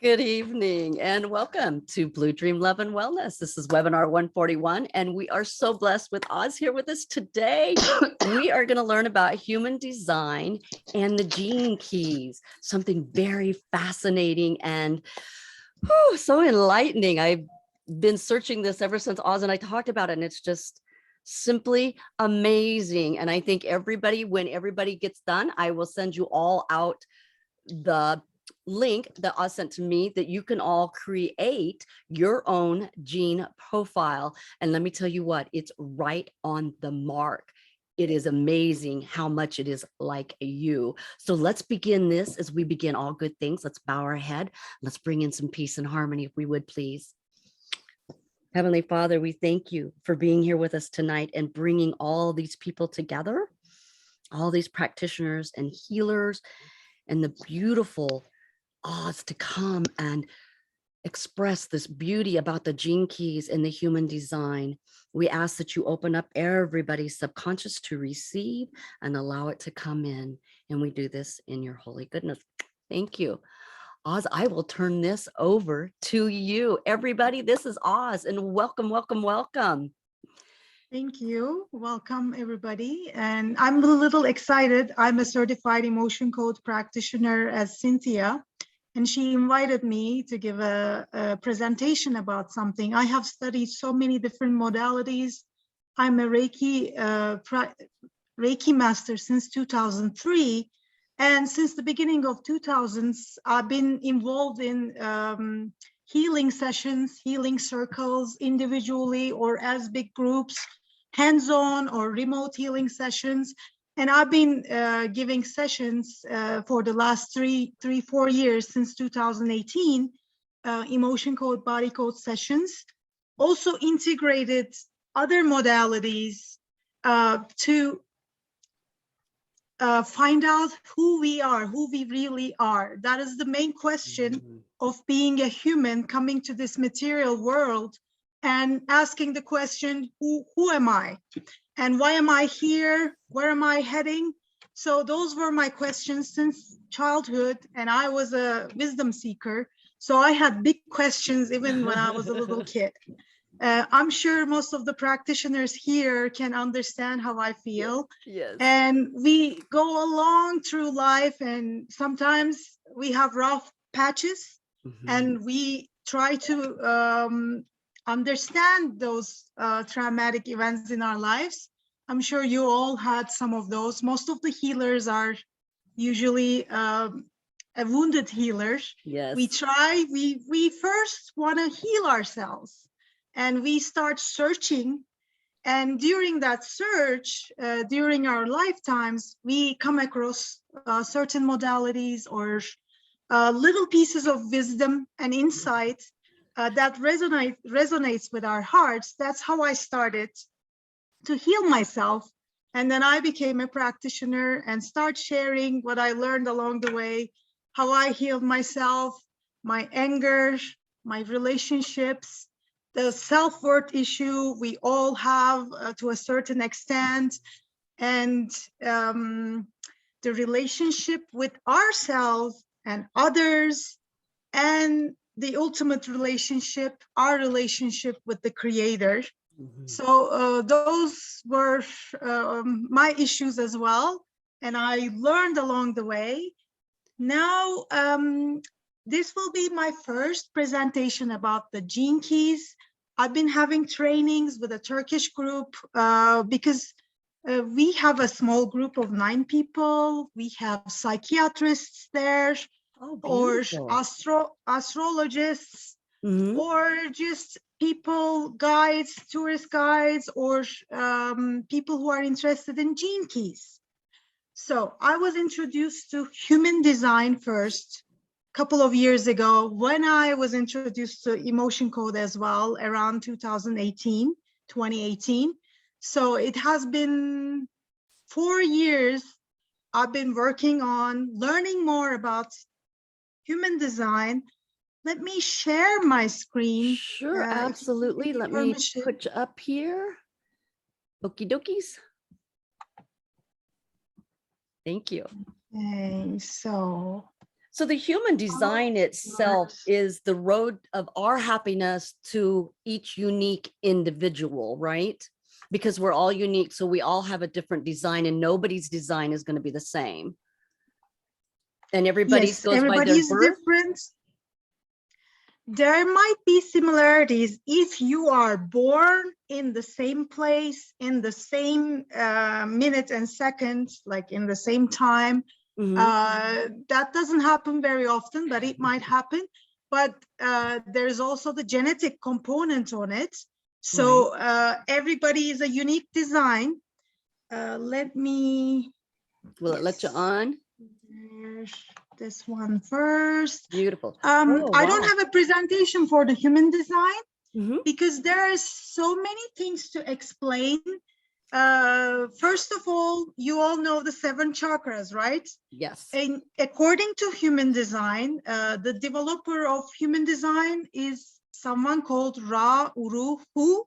Good evening and welcome to Blue Dream Love and Wellness. This is webinar 141, and we are so blessed with Oz here with us today. We are going to learn about human design and the gene keys, something very fascinating and so enlightening. I've been searching this ever since Oz and I talked about it, and it's just simply amazing. And I think when everybody gets done, I will send you all out the link that Oz sent to me that you can all create your own gene profile. And let me tell you what, it's right on the mark. It is amazing how much it is like you. So let's begin this as we begin all good things. Let's bow our head. Let's bring in some peace and harmony, if we would, please. Heavenly Father, we thank you for being here with us tonight and bringing all these people together, all these practitioners and healers, and the beautiful Oz to come and express this beauty about the gene keys and the human design. We ask that you open up everybody's subconscious to receive and allow it to come in. And we do this in your holy goodness. Thank you. Oz, I will turn this over to you. Everybody, this is Oz, and welcome, welcome, welcome. Thank you. Welcome, everybody. And I'm a little excited. I'm a certified emotion code practitioner as Cynthia, and she invited me to give a presentation about something. I have studied so many different modalities. I'm a Reiki master since 2003. And since the beginning of 2000s, I've been involved in healing sessions, healing circles, individually or as big groups, hands-on or remote healing sessions. And I've been giving sessions for the last 4 years since 2018, emotion code, body code sessions. Also integrated other modalities to find out who we are, who we really are. That is the main question of being a human coming to this material world and asking the question, who am I? And why am I here? Where am I heading? So those were my questions since childhood, and I was a wisdom seeker. So I had big questions even when I was a little kid. I'm sure most of the practitioners here can understand how I feel. Yes. And we go along through life, and sometimes we have rough patches, and we try to understand those traumatic events in our lives. I'm sure you all had some of those. Most of the healers are usually a wounded healer. Yes. We first want to heal ourselves, and we start searching. And during that search, during our lifetimes, we come across certain modalities or little pieces of wisdom and insight that resonates with our hearts. That's how I started to heal myself. And then I became a practitioner and start sharing what I learned along the way, how I healed myself, my anger, my relationships, the self-worth issue we all have to a certain extent, and the relationship with ourselves and others, and the ultimate relationship, our relationship with the Creator. So those were my issues as well, and I learned along the way. Now, this will be my first presentation about the gene keys. I've been having trainings with a Turkish group because we have a small group of 9 people. We have psychiatrists there, or astrologists, or just people, guides, tourist guides, or people who are interested in gene keys. So I was introduced to human design first a couple of years ago, when I was introduced to emotion code as well, around 2018. So it has been 4 years I've been working on learning more about human design. Let me share my screen. Sure, absolutely. Let me put you up here. Okie dokies. Thank you. Okay, so So the human design itself is the road of our happiness to each unique individual, right? Because we're all unique. So we all have a different design and nobody's design is going to be the same. And everybody's Yes, goes by everybody their is birth. different. There might be similarities if you are born in the same place, in the same minute and second, like in the same time. That doesn't happen very often, but it might happen. But there's also the genetic component on it. So everybody is a unique design. Let me. Will it let you on? This one first. Beautiful. I don't have a presentation for the human design because there are so many things to explain. First of all, you all know the 7 chakras, right? Yes. And according to human design, the developer of human design is someone called Ra Uru Hu.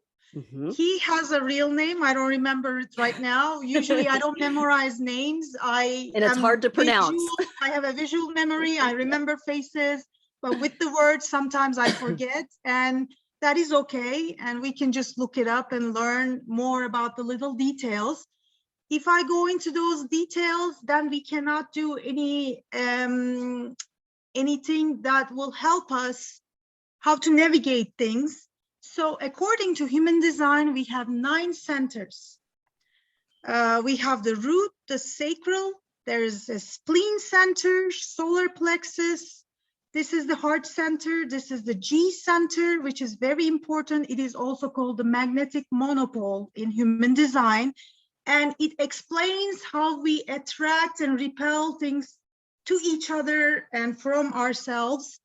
He has a real name. I don't remember it right now. Usually I don't memorize names. And it's hard to pronounce. I have a visual memory. I remember faces, but with the words, sometimes I forget, and that is okay. And we can just look it up and learn more about the little details. If I go into those details, then we cannot do anything that will help us how to navigate things. So according to human design, we have 9 centers. We have the root, the sacral, there's a spleen center, solar plexus. This is the heart center. This is the G center, which is very important. It is also called the magnetic monopole in human design. And it explains how we attract and repel things to each other and from ourselves,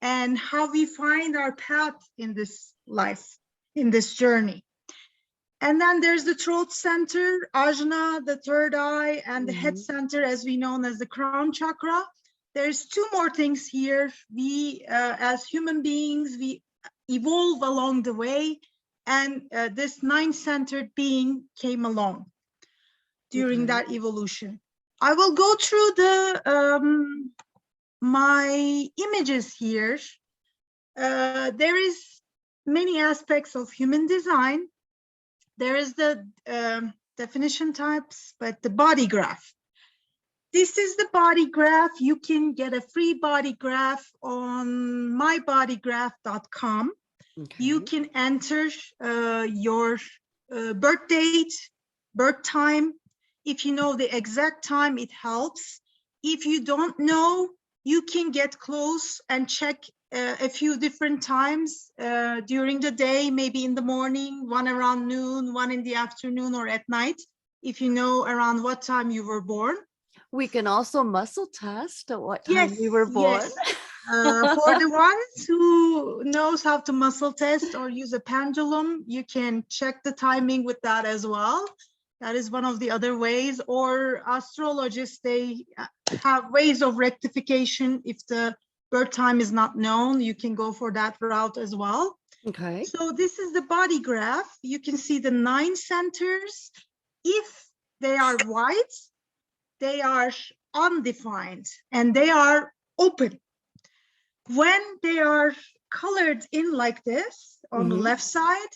and how we find our path in this life, in this journey. And then there's the throat center, ajna, the third eye, and the head center, as we know as the crown chakra. There's 2 more things here. We, as human beings, we evolve along the way, and this 9-centered being came along during that evolution. I will go through the my images here. There is many aspects of human design. There is the definition types, but the body graph. This is the body graph. You can get a free body graph on mybodygraph.com. You can enter your birth date, birth time. If you know the exact time, it helps. If you don't know, you can get close and check a few different times during the day, maybe in the morning, one around noon, one in the afternoon, or at night, if you know around what time you were born. We can also muscle test at what time we were born. Yes. For the ones who knows how to muscle test or use a pendulum, you can check the timing with that as well. That is one of the other ways. Or astrologists, they have ways of rectification. If the birth time is not known, you can go for that route as well. Okay. So this is the body graph. You can see the 9 centers. If they are white, they are undefined and they are open. When they are colored in like this on the left side,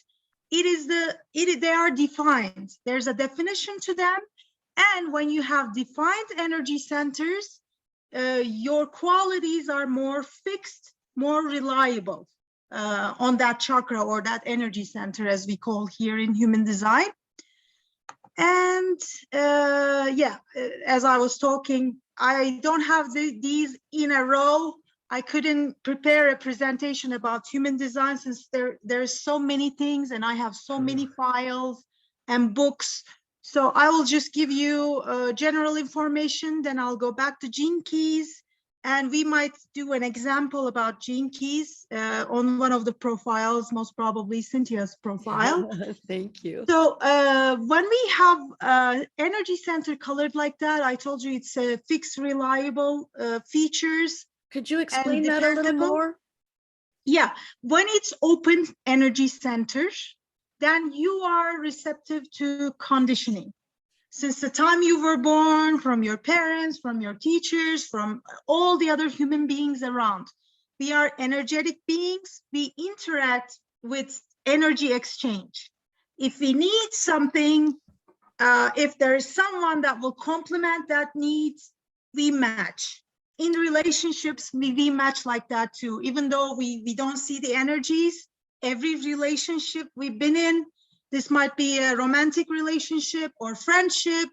they are defined. There's a definition to them. And when you have defined energy centers, your qualities are more fixed, more reliable on that chakra or that energy center, as we call here in human design. And as I was talking, I don't have these in a row. I couldn't prepare a presentation about human design since there's so many things and I have so many files and books. So I will just give you general information, then I'll go back to gene keys, and we might do an example about gene keys on one of the profiles, most probably Cynthia's profile. Thank you. So when we have energy center colored like that, I told you it's a fixed, reliable features. Could you explain that a little more? Yeah, when it's open energy centers, then you are receptive to conditioning. Since the time you were born, from your parents, from your teachers, from all the other human beings around. We are energetic beings. We interact with energy exchange. If we need something, if there is someone that will complement that need, we match. In relationships, we match like that too. Even though we don't see the energies, every relationship we've been in, this might be a romantic relationship or friendship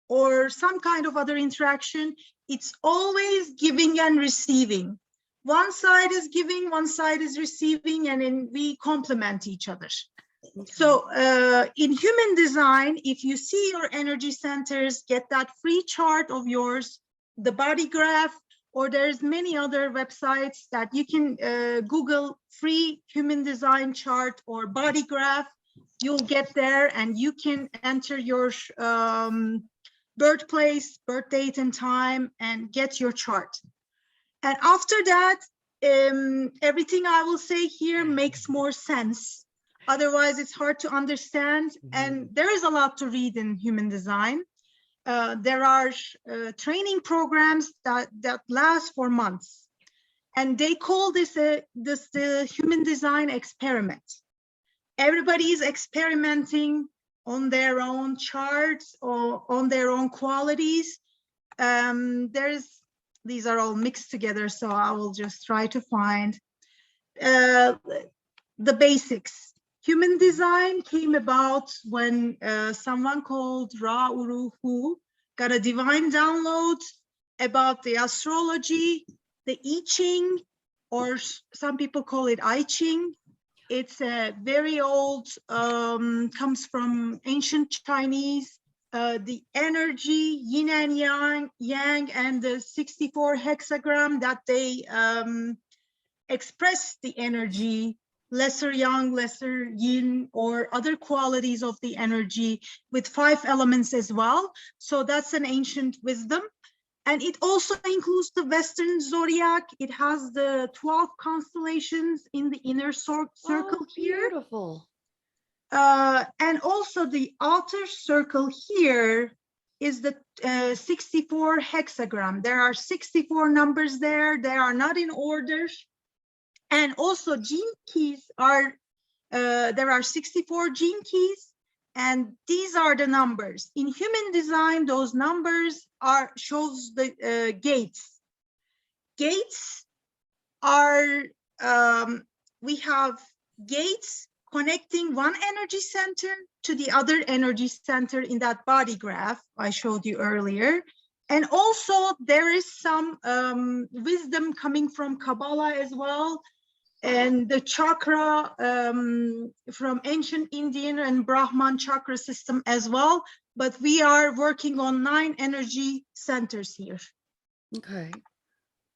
or some kind of other interaction, it's always giving and receiving. One side is giving, one side is receiving, and then we complement each other. Okay. So in human design, if you see your energy centers, get that free chart of yours, the body graph, or there's many other websites that you can Google free human design chart or body graph. You'll get there and you can enter your birthplace, birth date and time and get your chart. And after that, everything I will say here makes more sense. Otherwise, it's hard to understand. And there is a lot to read in human design. There are training programs that last for months. And they call this the human design experiment. Everybody is experimenting on their own charts or on their own qualities. These are all mixed together, so I will just try to find the basics. Human design came about when someone called Ra Uru got a divine download about the astrology, the I Ching, or some people call it I Ching. It's a very old, comes from ancient Chinese. The energy, yin and yang, and the 64 hexagram that they express the energy, lesser yang, lesser yin, or other qualities of the energy with 5 elements as well. So that's an ancient wisdom. And it also includes the Western zodiac. It has the 12 constellations in the inner circle here. Beautiful. And also the outer circle here is the 64 hexagram. There are 64 numbers there. They are not in order. And also gene keys are, there are 64 gene keys. And these are the numbers. In human design, those numbers shows the gates. Gates are, we have gates connecting one energy center to the other energy center in that body graph I showed you earlier. And also there is some wisdom coming from Kabbalah as well. And the chakra from ancient Indian and Brahman chakra system as well. But we are working on 9 energy centers here. Okay.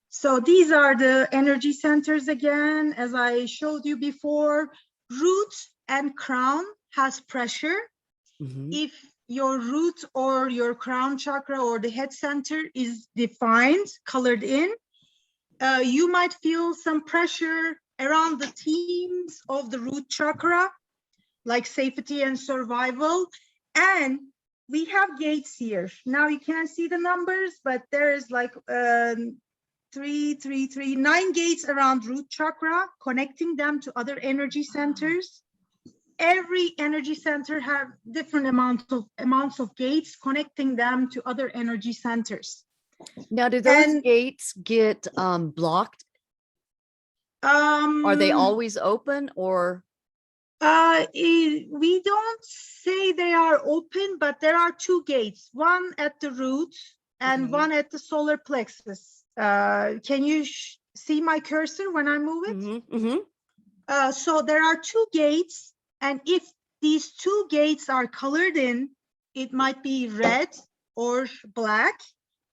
So these are the energy centers again, as I showed you before. Root and crown has pressure. If your root or your crown chakra or the head center is defined, colored in, you might feel some pressure around the themes of the root chakra, like safety and survival. And we have gates here. Now you can't see the numbers, but there is like 9 gates around root chakra, connecting them to other energy centers. Every energy center have different amounts of gates connecting them to other energy centers. Now, do those gates get blocked? Are they always open, or? We don't say they are open, but there are 2 gates, one at the root and one at the solar plexus. Can you see my cursor when I move it? So there are 2 gates, and if these 2 gates are colored in, it might be red or black.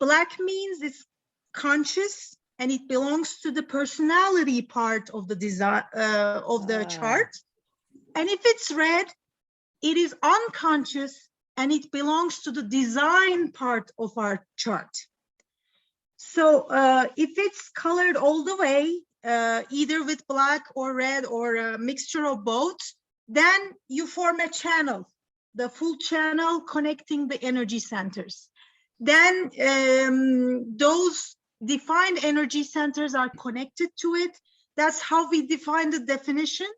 Black means it's conscious and it belongs to the personality part of the design of the chart. And if it's red, it is unconscious and it belongs to the design part of our chart. So if it's colored all the way, either with black or red or a mixture of both, then you form a channel. the full channel connecting the energy centers. Then those defined energy centers are connected to it. That's how we define the definition.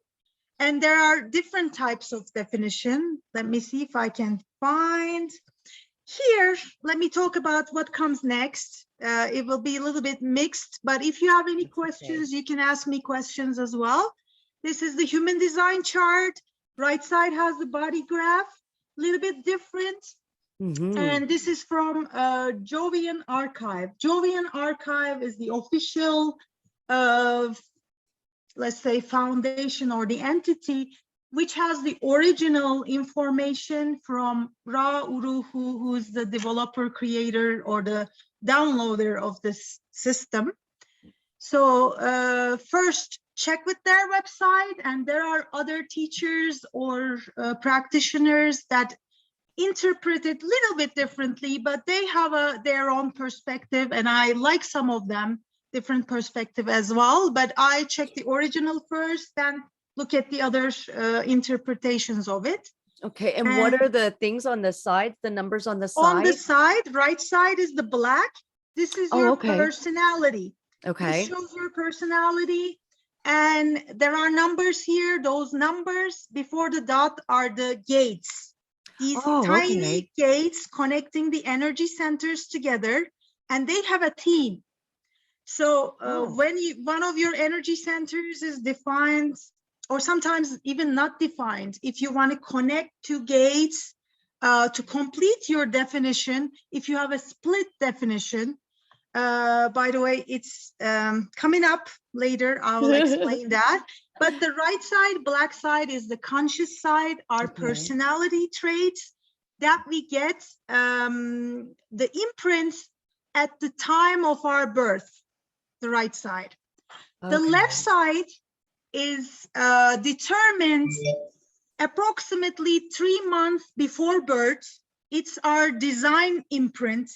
And there are different types of definition. Let me see if I can find. Here, let me talk about what comes next. It will be a little bit mixed, but if you have any questions, you can ask me questions as well. This is the human design chart. Right side has the body graph, a little bit different. And this is from Jovian Archive. Jovian Archive is the official, let's say, foundation or the entity which has the original information from Ra Uru, who's the developer, creator, or the downloader of this system. So first, check with their website, and there are other teachers or practitioners that interpret it a little bit differently, but they have their own perspective, and I like some of them, different perspective as well. But I check the original first, then look at the other interpretations of it. Okay, and what are the things on the side, the numbers on the side? On the side, right side is the black. This is your personality. Okay. This shows your personality. And there are numbers here. Those numbers before the dot are the gates. These tiny gates connecting the energy centers together, and they have a theme. So when one of your energy centers is defined, or sometimes even not defined, if you want to connect two gates to complete your definition, if you have a split definition, by the way, it's coming up later, I will explain that. But the right side, black side, is the conscious side, our personality traits that we get, the imprints at the time of our birth, the right side. The left side is determined approximately 3 months before birth. It's our design imprint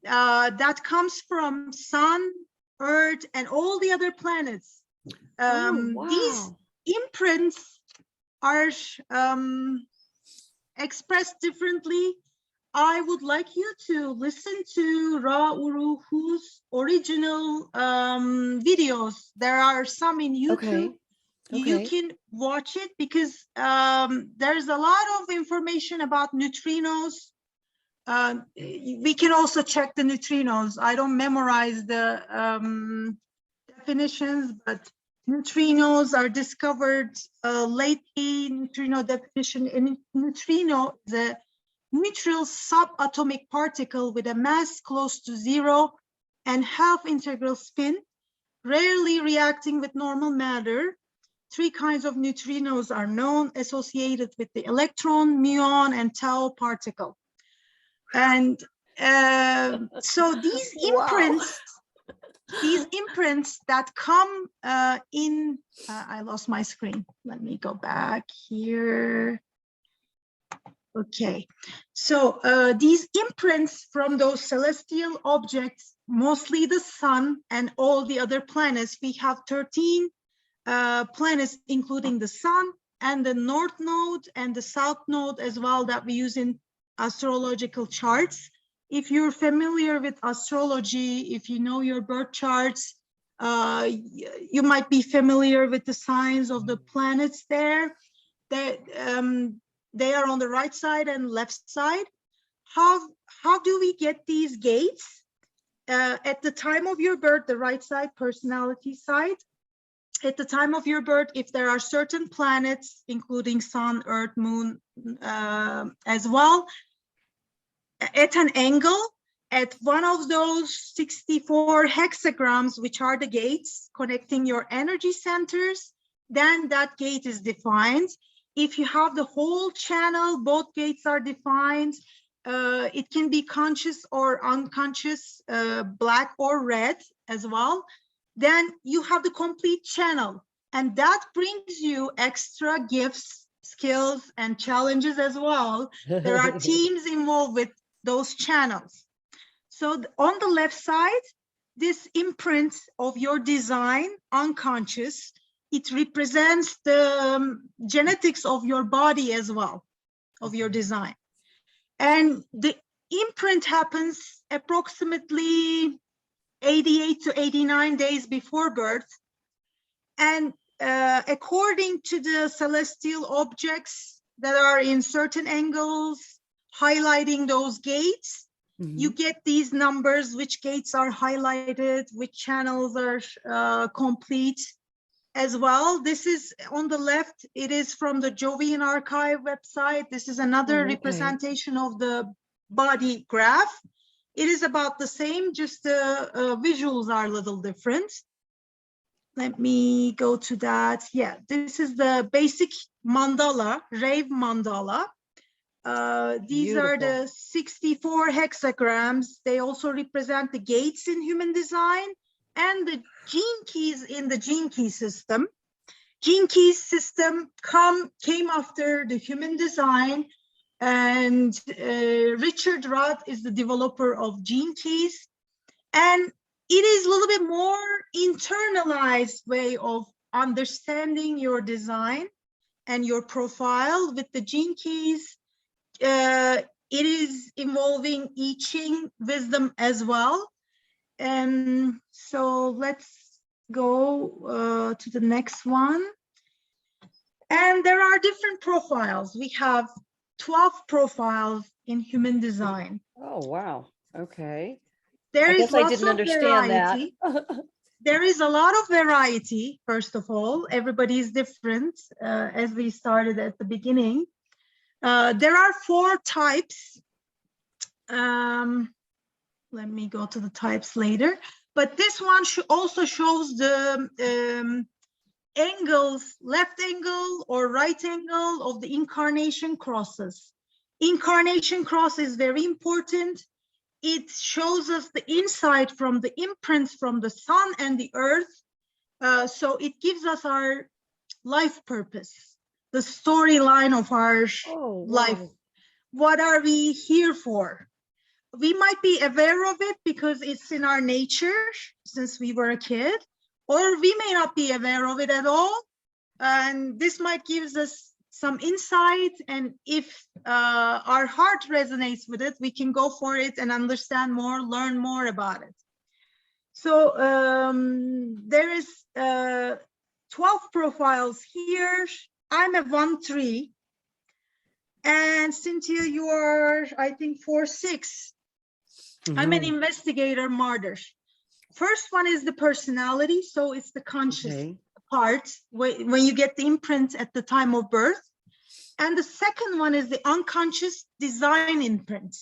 that comes from Sun, Earth, and all the other planets. These imprints are expressed differently. I would like you to listen to Ra Uruhu's original videos. There are some in YouTube. You can watch it because there's a lot of information about neutrinos. We can also check the neutrinos. I don't memorize the definitions, but neutrinos are discovered lately. Neutrino definition, and neutrino is a neutral subatomic particle with a mass close to 0 and half integral spin, rarely reacting with normal matter. 3 kinds of neutrinos are known, associated with the electron, muon, and tau particle. And so these imprints, that come in, I lost my screen. Let me go back here. Okay, so these imprints from those celestial objects, mostly the sun and all the other planets, we have 13 planets, including the sun and the north node and the south node as well, that we use in astrological charts. If you're familiar with astrology, if you know your birth charts, you might be familiar with the signs of the planets there. They are on the right side and left side. How do we get these gates? At the time of your birth, the right side, personality side. At the time of your birth, if there are certain planets, including sun, earth, moon, as well, at an angle, at one of those 64 hexagrams, which are the gates connecting your energy centers, then that gate is defined. If you have the whole channel, both gates are defined. It can be conscious or unconscious, black or red as well. Then you have the complete channel, and that brings you extra gifts, skills, and challenges as well. There are teams involved with those channels. So on the left side, this imprint of your design, unconscious, it represents the genetics of your body as well. of your design. And the imprint happens approximately 88 to 89 days before birth. And according to the celestial objects that are in certain angles, highlighting those gates, you get these numbers, which gates are highlighted, which channels are complete as well. This is on the left. It is from the Jovian Archive website. This is another representation of the body graph. It is about the same, just the visuals are a little different. Let me go to that. Yeah, this is the basic mandala, rave mandala. These are the 64 hexagrams. They also represent the gates in human design and the gene keys in the gene key system. Gene key system came after the human design, and Richard Rudd is the developer of gene keys. And it is a little bit more internalized way of understanding your design and your profile with the gene keys. It is involving I Ching wisdom as well. So let's go to the next one. And there are different profiles. We have 12 profiles in human design. Oh, wow. Okay. There is lots I didn't of understand variety. that. There is a lot of variety, first of all. Everybody is different, as we started at the beginning. There are 4 types. Let me go to the types later. But this one also shows the angles, left angle or right angle of the incarnation crosses. Incarnation cross is very important. It shows us the insight from the imprints from the sun and the earth. So it gives us our life purpose, the storyline of our life. What are we here for? We might be aware of it because it's in our nature since we were a kid, or we may not be aware of it at all. And this might give us some insight. And if our heart resonates with it, we can go for it and understand more, learn more about it. So there is 12 profiles here. I'm a 1-3. And Cynthia, you are, I think, 4-6. I'm an investigator martyr. First one is the personality. So it's the conscious part when you get the imprint at the time of birth. And the second one is the unconscious design imprint.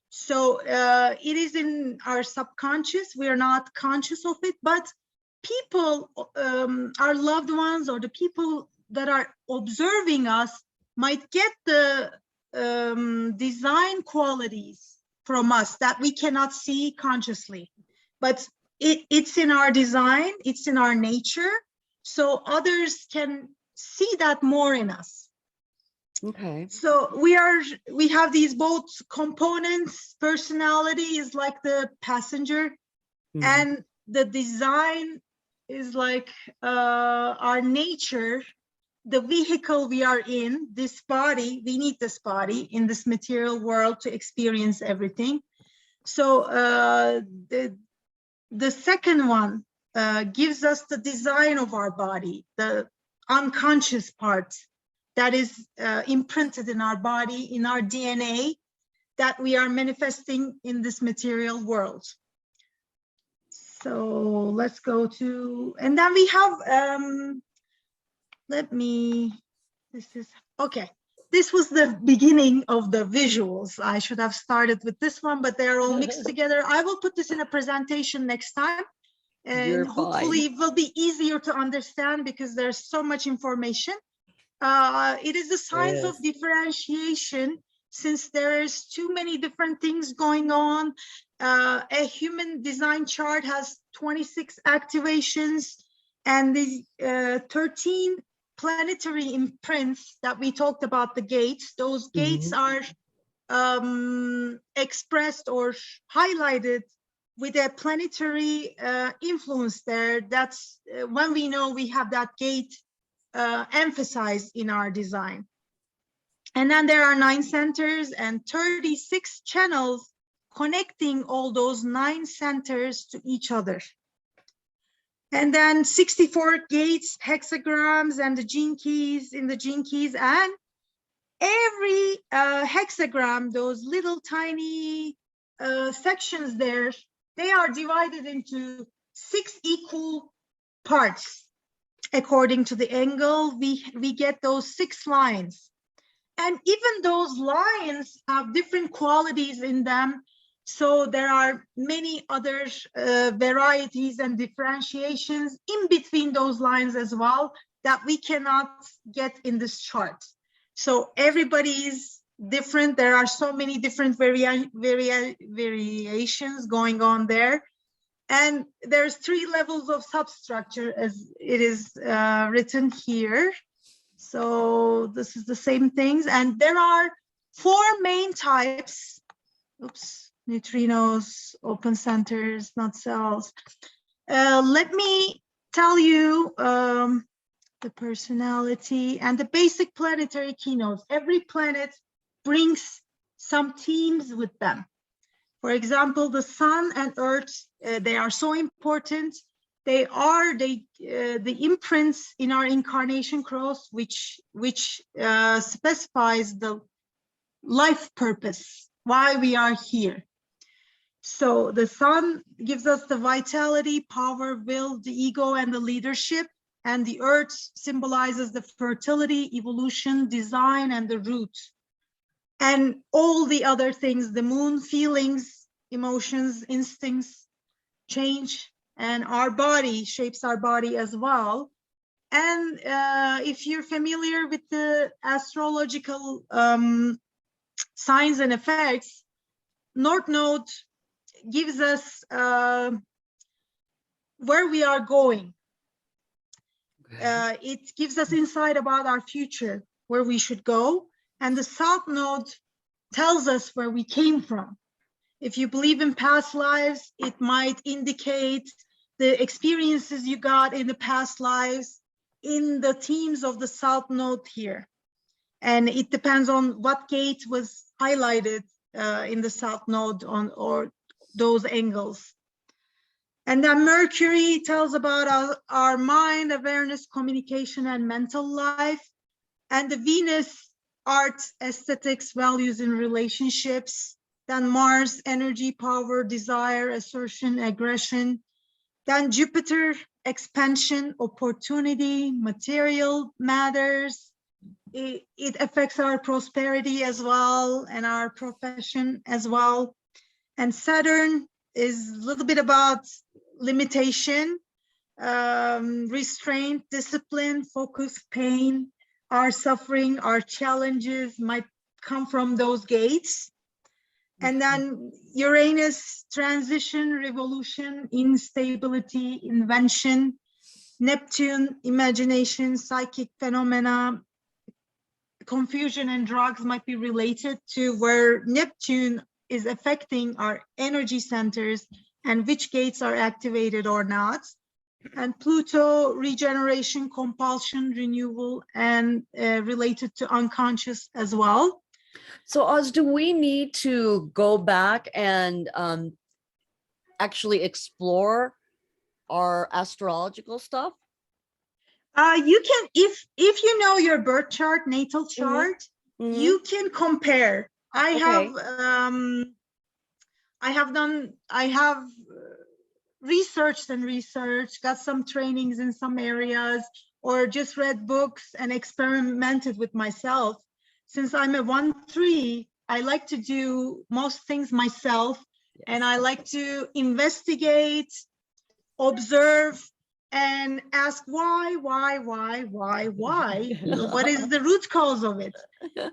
So it is in our subconscious. We are not conscious of it, but people, our loved ones or the people that are observing us might get the design qualities from us that we cannot see consciously. But it's in our design, it's in our nature. So others can see that more in us. Okay. So we have these both components. Personality is like the passenger, and the design is like our nature, the vehicle we are in, this body. We need this body in this material world to experience everything. So the second one gives us the design of our body, the unconscious part that is imprinted in our body, in our DNA, that we are manifesting in this material world. So let's go to, and then we have, okay. This was the beginning of the visuals. I should have started with this one, but they're all mixed together. I will put this in a presentation next time. And hopefully it will be easier to understand because there's so much information. It is the science of differentiation, since there's too many different things going on. A human design chart has 26 activations, and the 13 planetary imprints that we talked about, the gates. Those gates are expressed or highlighted with a planetary influence there. That's when we know we have that gate emphasized in our design. And then there are 9 centers and 36 channels connecting all those 9 centers to each other. And then 64 gates, hexagrams, and the gene keys in the gene keys. And every hexagram, those little tiny sections there, they are divided into 6 equal parts. According to the angle, we get those 6 lines. And even those lines have different qualities in them. So there are many other varieties and differentiations in between those lines as well that we cannot get in this chart. So everybody is different. There are so many different variations going on there. And there's 3 levels of substructure as it is written here. So this is the same things. And there are 4 main types. Oops, neutrinos, open centers, not cells. Let me tell you the personality and the basic planetary keynotes. Every planet brings some themes with them. For example, the sun and earth, they are so important. They are the imprints in our incarnation cross, which specifies the life purpose, why we are here. So the sun gives us the vitality, power, will, the ego, and the leadership. And the earth symbolizes the fertility, evolution, design, and the root. And all the other things, the moon, feelings, emotions, instincts, change, and our body shapes our body as well. And if you're familiar with the astrological signs and effects, North Node gives us where we are going. It gives us insight about our future, where we should go. And the South Node tells us where we came from. If you believe in past lives, it might indicate the experiences you got in the past lives in the themes of the South Node here. And it depends on what gate was highlighted in the South Node or those angles. And then Mercury tells about our mind, awareness, communication, and mental life. And the Venus, art, aesthetics, values in relationships. Then Mars, energy, power, desire, assertion, aggression. Then Jupiter, expansion, opportunity, material matters. It affects our prosperity as well and our profession as well. And Saturn is a little bit about limitation, restraint, discipline, focus, pain. Our suffering, our challenges might come from those gates. And then Uranus, transition, revolution, instability, invention. Neptune, imagination, psychic phenomena. Confusion and drugs might be related to where Neptune is affecting our energy centers and which gates are activated or not. And Pluto, regeneration, compulsion, renewal, and related to unconscious as well. So Oz, do we need to go back and actually explore our astrological stuff? You can, if you know your birth chart, natal chart, you can compare. I have researched, got some trainings in some areas, or just read books and experimented with myself. Since I'm a 1-3, I like to do most things myself, and I like to investigate, observe, and ask why? What is the root cause of it?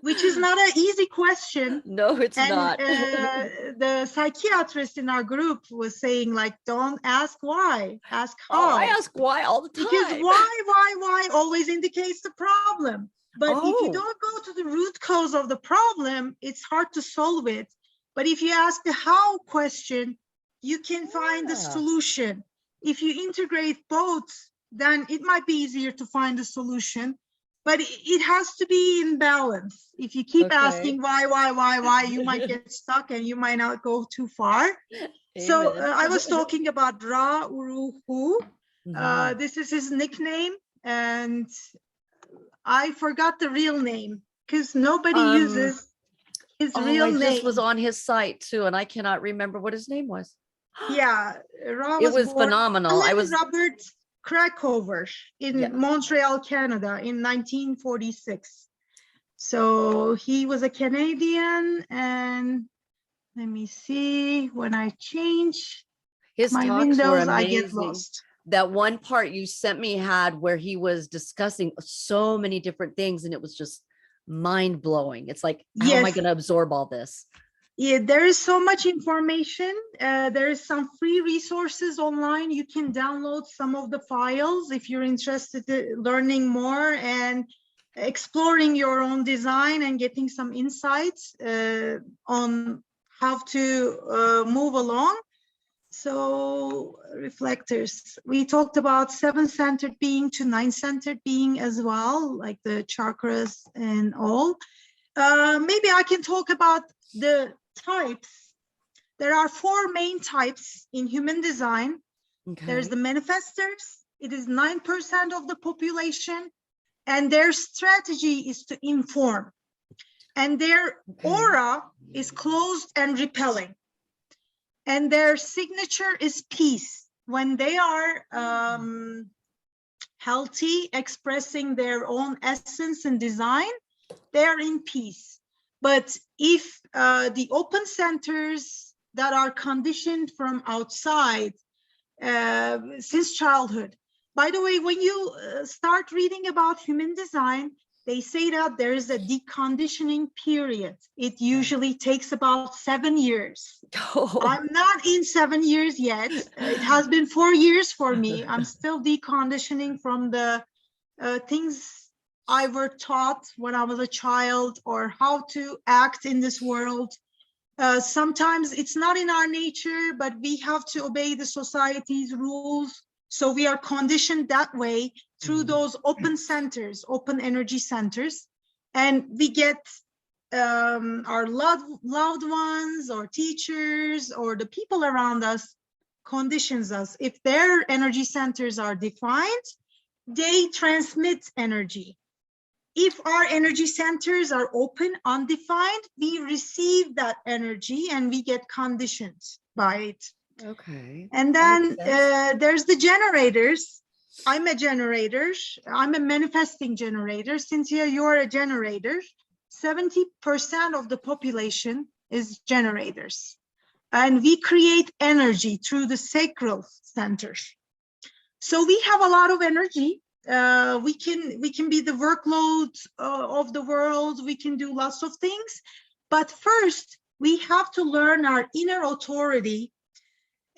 Which is not an easy question. No, it's not. The psychiatrist in our group was saying, like, don't ask why, ask how. Oh, I ask why all the time. Because why always indicates the problem. But if you don't go to the root cause of the problem, it's hard to solve it. But if you ask the how question, you can find the solution. If you integrate both, then it might be easier to find a solution. but it has to be in balance. If you keep asking why, you might get stuck and you might not go too far. So I was talking about Ra Uru Hu. This is his nickname, and I forgot the real name because nobody uses his real name. I just was on his site too, and I cannot remember what his name was. Yeah, Ra it was phenomenal. Robert Krakover in Montreal, Canada in 1946. So he was a Canadian, and let me see, when I change his my talks were windows, amazing. I get lost. That one part you sent me had where he was discussing so many different things, and it was just mind blowing. It's like, how am I going to absorb all this? Yeah, there is so much information. There is some free resources online. You can download some of the files if you're interested in learning more and exploring your own design and getting some insights on how to move along. So reflectors, we talked about 7-centered being to 9-centered being as well, like the chakras and all. Maybe I can talk about the types. There are 4 main types in human design. There's the manifestors. It is 9% of the population, and their strategy is to inform. And their aura is closed and repelling. And their signature is peace. When they are healthy, expressing their own essence and design, they are in peace. But if the open centers that are conditioned from outside since childhood, by the way, when you start reading about human design, they say that there is a deconditioning period. It usually takes about 7 years. I'm not in 7 years yet. It has been 4 years for me. I'm still deconditioning from the things I were taught when I was a child, or how to act in this world. Sometimes it's not in our nature, but we have to obey the society's rules. So we are conditioned that way through those open centers, open energy centers. And we get our loved ones or teachers or the people around us conditions us. If their energy centers are defined, they transmit energy. If our energy centers are open, undefined, we receive that energy and we get conditioned by it. Okay. And then there's the generators. I'm a generator. I'm a manifesting generator. Cynthia, you're a generator. 70% of the population is generators. And we create energy through the sacral centers. So we have a lot of energy. We can be the workload of the world. We can do lots of things. But first, we have to learn our inner authority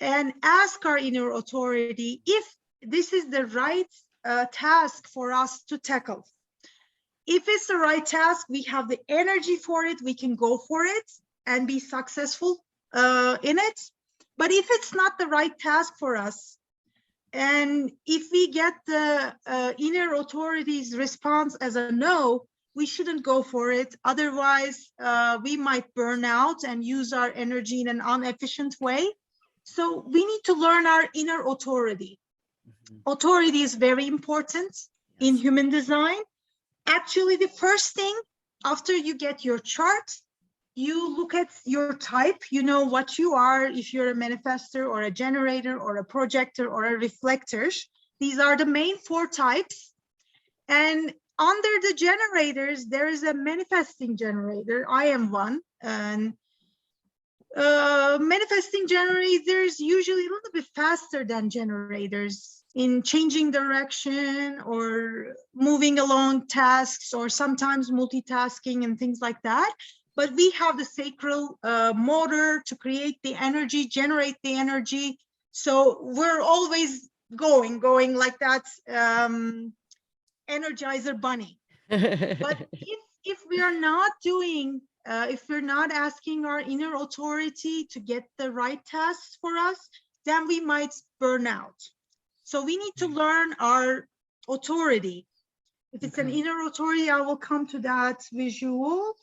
and ask our inner authority if this is the right task for us to tackle. If it's the right task, we have the energy for it, we can go for it and be successful in it. But if it's not the right task for us, and if we get the inner authority's response as a no, we shouldn't go for it. Otherwise, we might burn out and use our energy in an inefficient way. So we need to learn our inner authority. Authority is very important in human design. Actually, the first thing after you get your chart, you look at your type, you know what you are, if you're a manifestor or a generator or a projector or a reflector. These are the main 4 types. And under the generators, there is a manifesting generator. I am one. And manifesting generators usually a little bit faster than generators in changing direction or moving along tasks, or sometimes multitasking and things like that. But we have the sacral motor to create the energy, generate the energy. So we're always going like that Energizer bunny. But if we are not doing, if we're not asking our inner authority to get the right tasks for us, then we might burn out. So we need to learn our authority. If it's an inner authority, I will come to that visual.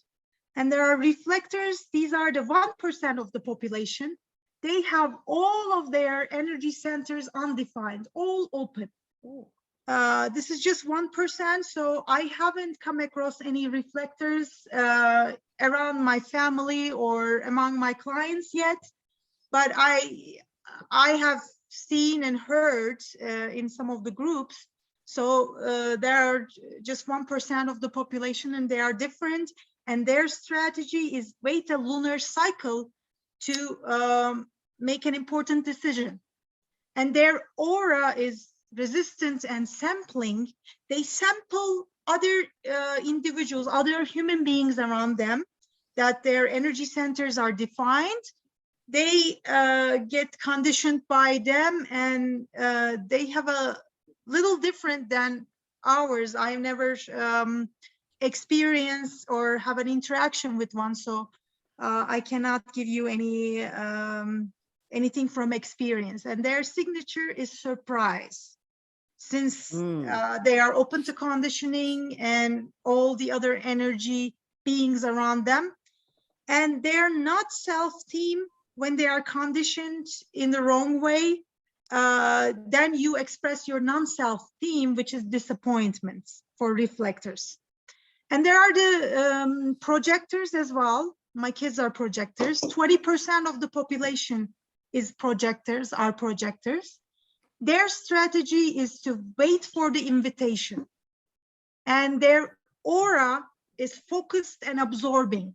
And there are reflectors. These are the 1% of the population. They have all of their energy centers undefined, all open. This is just 1%, so I haven't come across any reflectors around my family or among my clients yet, but I have seen and heard in some of the groups. So there are just 1% of the population, and they are different, and their strategy is wait a lunar cycle to make an important decision. And their aura is resistant and sampling. They sample other individuals, other human beings around them, that their energy centers are defined. They get conditioned by them, and they have a little different than ours. I've never experienced or have an interaction with one, so I cannot give you any anything from experience. And their signature is surprise, since they are open to conditioning and all the other energy beings around them. And they're not self-team when they are conditioned in the wrong way. Then you express your non-self theme, which is disappointments for reflectors. And there are the projectors as well. My kids are projectors. 20% of the population is projectors, are projectors. Their strategy is to wait for the invitation. And their aura is focused and absorbing.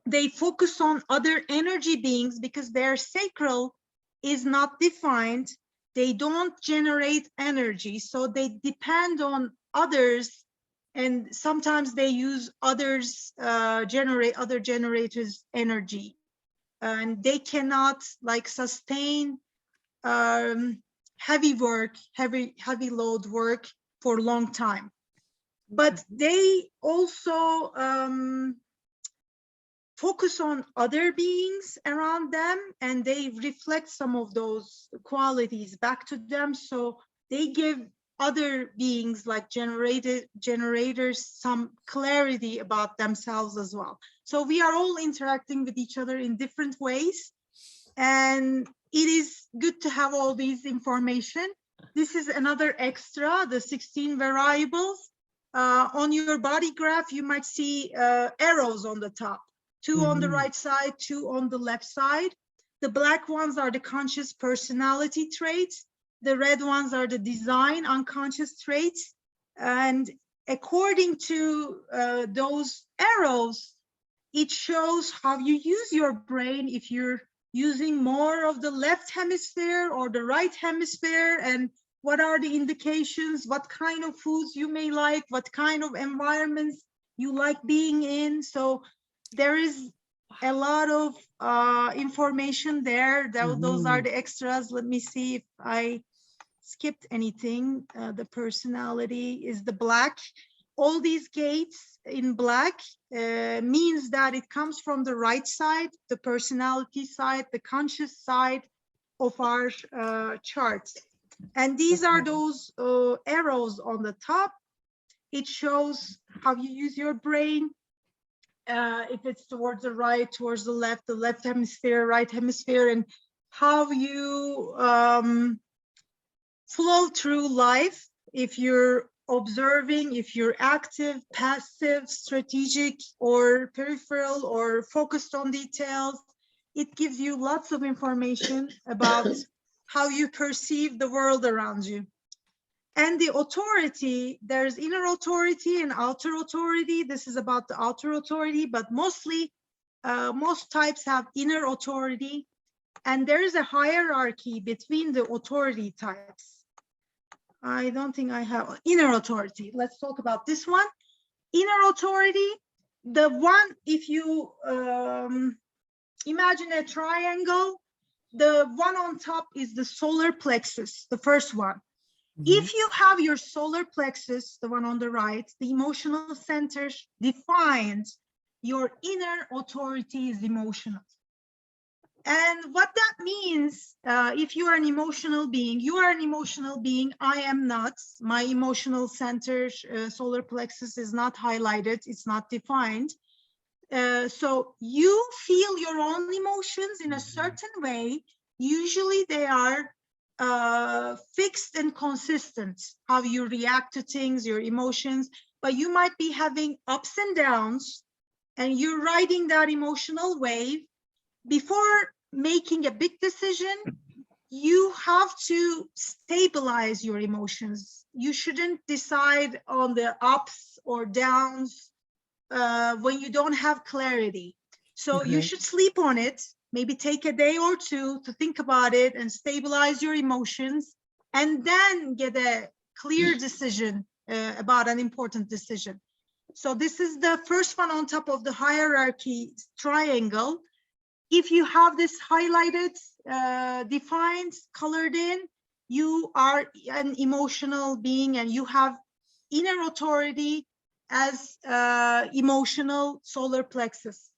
They focus on other energy beings because their sacral is not defined. They don't generate energy, so they depend on others, and sometimes they use others, other generators' energy, and they cannot like sustain heavy work, heavy load work for a long time. But they also focus on other beings around them, and they reflect some of those qualities back to them. So they give other beings like generators some clarity about themselves as well. So we are all interacting with each other in different ways, and it is good to have all these information. This is another extra, the 16 variables. On your body graph, you might see arrows on the top. 2 on the right side, 2 on the left side. The black ones are the conscious personality traits. The red ones are the design unconscious traits. And according to those arrows, it shows how you use your brain, if you're using more of the left hemisphere or the right hemisphere, and what are the indications, what kind of foods you may like, what kind of environments you like being in. So there is a lot of information there. Those are the extras. Let me see if I skipped anything. The personality is the black. All these gates in black means that it comes from the right side, the personality side, the conscious side of our chart. And these are those arrows on the top. It shows how you use your brain. If it's towards the right, towards the left hemisphere, right hemisphere, and how you flow through life. If you're observing, if you're active, passive, strategic, or peripheral, or focused on details, it gives you lots of information about how you perceive the world around you. And the authority, there's inner authority and outer authority. This is about the outer authority, but mostly, most types have inner authority. And there is a hierarchy between the authority types. I don't think I have inner authority. Let's talk about this one. Inner authority, the one, if you imagine a triangle, the one on top is the solar plexus, the first one. If you have your solar plexus, the one on the right, the emotional center defines your inner authority is emotional. And what that means, if you are an emotional being, you are an emotional being. I am not. My emotional center, solar plexus, is not highlighted. It's not defined. So you feel your own emotions in a certain way. Usually they are fixed and consistent, how you react to things, your emotions, but you might be having ups and downs, and you're riding that emotional wave. Before making a big decision, you have to stabilize your emotions. You shouldn't decide on the ups or downs when you don't have clarity. So you should sleep on it, maybe take a day or two to think about it and stabilize your emotions, and then get a clear decision about an important decision. So this is the first one on top of the hierarchy triangle. If you have this highlighted, defined, colored in, you are an emotional being and you have inner authority as emotional solar plexus.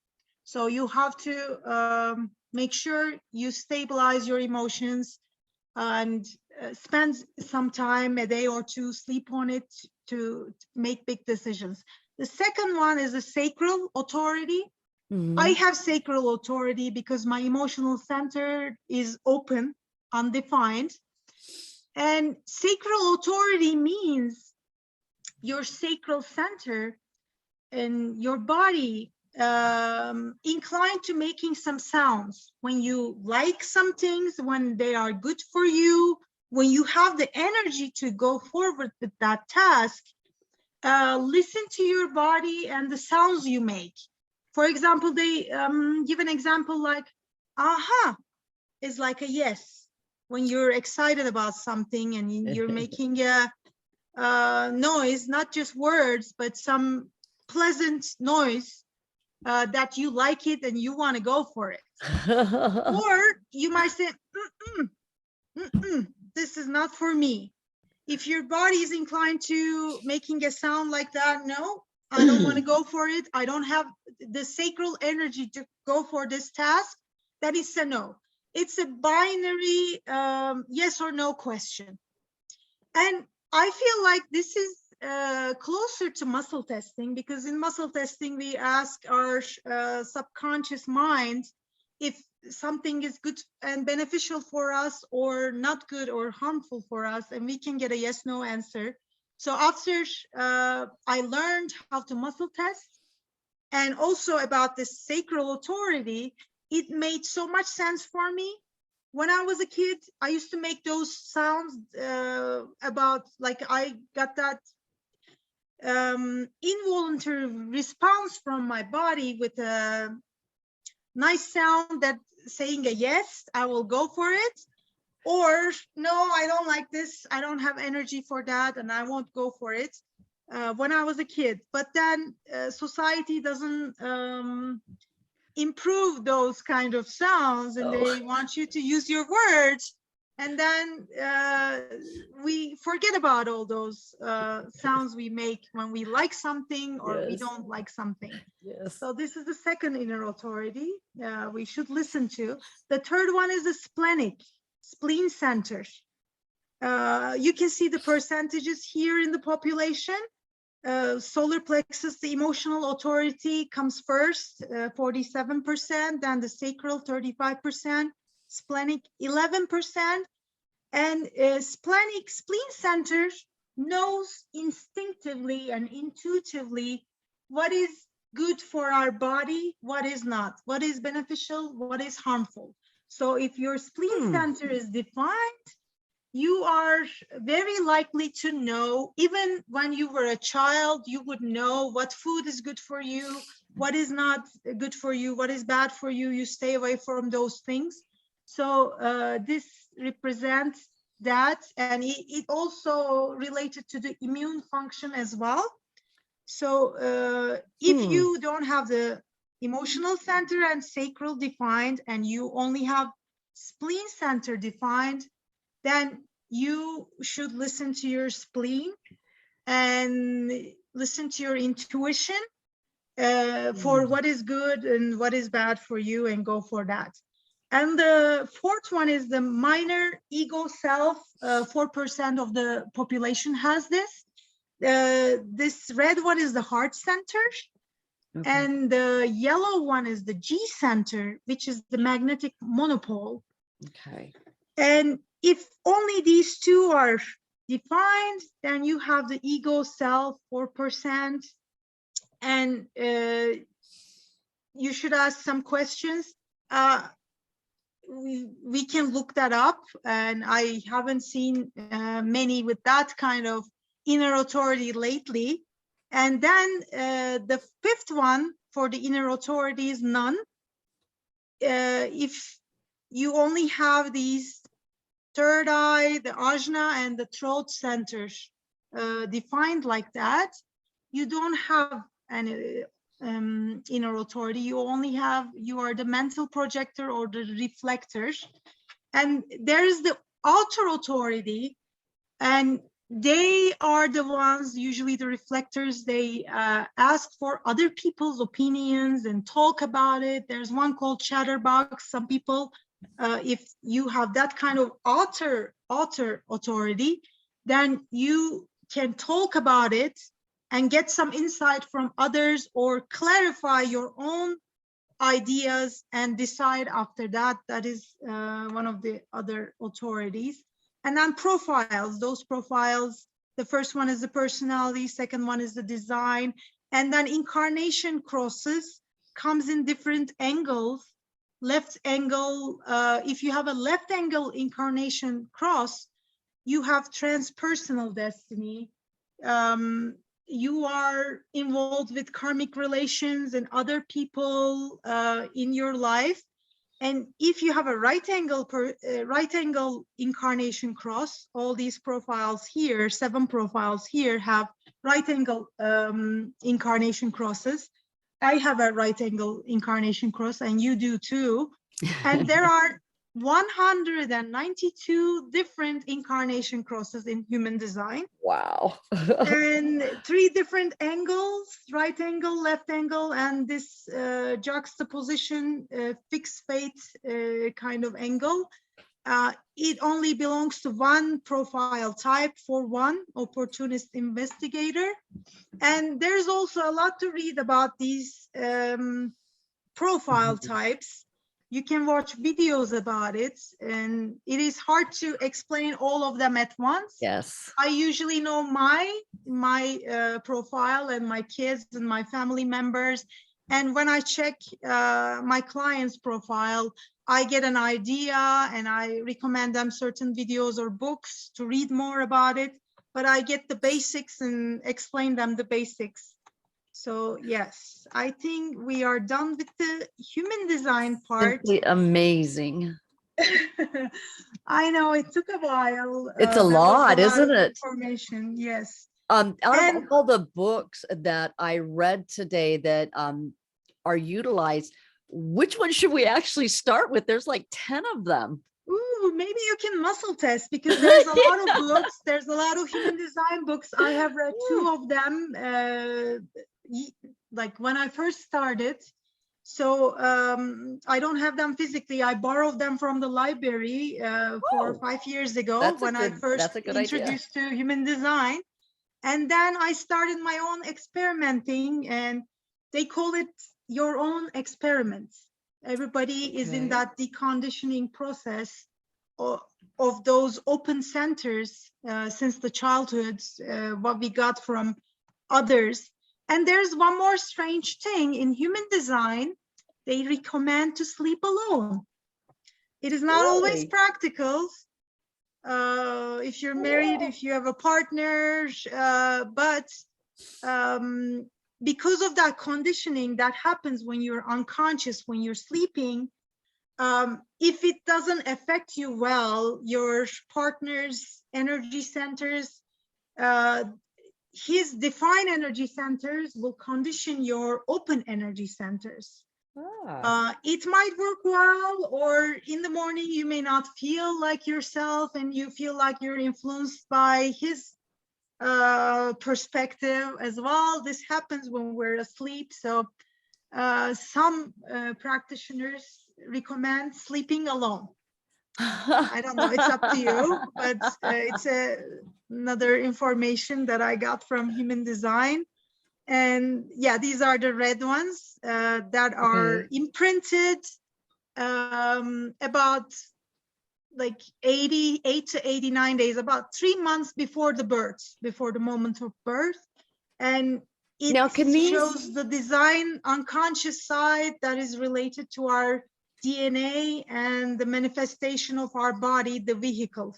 So you have to make sure you stabilize your emotions and spend some time, a day or two, sleep on it to make big decisions. The second one is the sacral authority. I have sacral authority because my emotional center is open, undefined. And sacral authority means your sacral center and your body inclined to making some sounds. When you like some things, when they are good for you, when you have the energy to go forward with that task, listen to your body and the sounds you make. For example, they give an example like, aha, is like a yes. When you're excited about something and you're making a noise, not just words, but some pleasant noise that you like it and you want to go for it. Or you might say, this is not for me. If your body is inclined to making a sound like that, no, I don't want to go for it. I don't have the sacral energy to go for this task. That is a no. It's a binary yes or no question. And I feel like this is closer to muscle testing, because in muscle testing, we ask our subconscious mind if something is good and beneficial for us or not good or harmful for us, and we can get a yes, no answer. So after I learned how to muscle test and also about this sacral authority, it made so much sense for me. When I was a kid, I used to make those sounds about, like, I got that involuntary response from my body with a nice sound that saying a yes, I will go for it, or no, I don't like this, I don't have energy for that, and I won't go for it when I was a kid. But then society doesn't improve those kind of sounds, and they want you to use your words, and then we forget about all those sounds we make when we like something or we don't like something. So this is the second inner authority we should listen to. The third one is the spleen center. You can see the percentages here in the population. Solar plexus, the emotional authority, comes first, 47%, then the sacral 35%, splenic 11%, and spleen center knows instinctively and intuitively what is good for our body, what is not, what is beneficial, what is harmful. So if your spleen center is defined, you are very likely to know, even when you were a child, you would know what food is good for you, what is not good for you, what is bad for you. You stay away from those things. So this represents that, and it also related to the immune function as well. So if you don't have the emotional center and sacral defined, and you only have spleen center defined, then you should listen to your spleen and listen to your intuition for what is good and what is bad for you, and go for that. And the fourth one is the minor ego self. 4% of the population has this. This red one is the heart center. Okay. And the yellow one is the G center, which is the magnetic monopole. Okay. And if only these two are defined, then you have the ego self 4%. And you should ask some questions. We can look that up, and I haven't seen many with that kind of inner authority lately. And then the fifth one for the inner authority is none. If you only have these third eye, the ajna, and the throat centers defined like that, you don't have any inner authority. You are the mental projector or the reflectors. And there is the outer authority, and they are the ones, usually the reflectors, they ask for other people's opinions and talk about it. There's one called chatterbox. Some people, if you have that kind of outer authority, then you can talk about it and get some insight from others, or clarify your own ideas and decide after that. That is one of the other authorities. And then profiles, those profiles, the first one is the personality, second one is the design, and then incarnation crosses comes in different angles. Left angle, if you have a left angle incarnation cross, you have transpersonal destiny. You are involved with karmic relations and other people in your life. And if you have a right angle incarnation cross, all these profiles here, 7 profiles here, have right angle incarnation crosses. I have a right angle incarnation cross, and you do too. And there are 192 different incarnation crosses in human design. Wow. And 3 different angles, right angle, left angle, and this juxtaposition, fixed fate kind of angle. It only belongs to one profile type, for one opportunist investigator. And there's also a lot to read about these profile types. You can watch videos about it, and it is hard to explain all of them at once. Yes. I usually know my profile and my kids and my family members. And when I check my client's profile, I get an idea, and I recommend them certain videos or books to read more about it. But I get the basics and explain them the basics. So yes, I think we are done with the human design part. Simply amazing. I know it took a while. It's a lot, isn't it? Information, yes. Out of all the books that I read today that are utilized, which one should we actually start with? There's like 10 of them. Ooh, maybe you can muscle test, because there's a lot of books. There's a lot of human design books. I have read 2 of them, like when I first started. So I don't have them physically. I borrowed them from the library 4 or 5 years ago, when I first introduced to human design. And then I started my own experimenting, and they call it your own experiments. Everybody is in that deconditioning process of those open centers since the childhood, what we got from others. And there's one more strange thing in human design. They recommend to sleep alone. It is not always practical. If you're married, if you have a partner, but because of that conditioning that happens when you're unconscious, when you're sleeping, if it doesn't affect you well, your partner's energy centers, his defined energy centers will condition your open energy centers. It might work well, or in the morning you may not feel like yourself, and you feel like you're influenced by his perspective as well. This happens when we're asleep. So some practitioners recommend sleeping alone. I don't know, it's up to you, but it's another information that I got from Human Design. And yeah, these are the red ones that are imprinted about like 88 to 89 days, about 3 months before the birth, before the moment of birth. And it now, shows the design unconscious side that is related to our DNA and the manifestation of our body, the vehicle.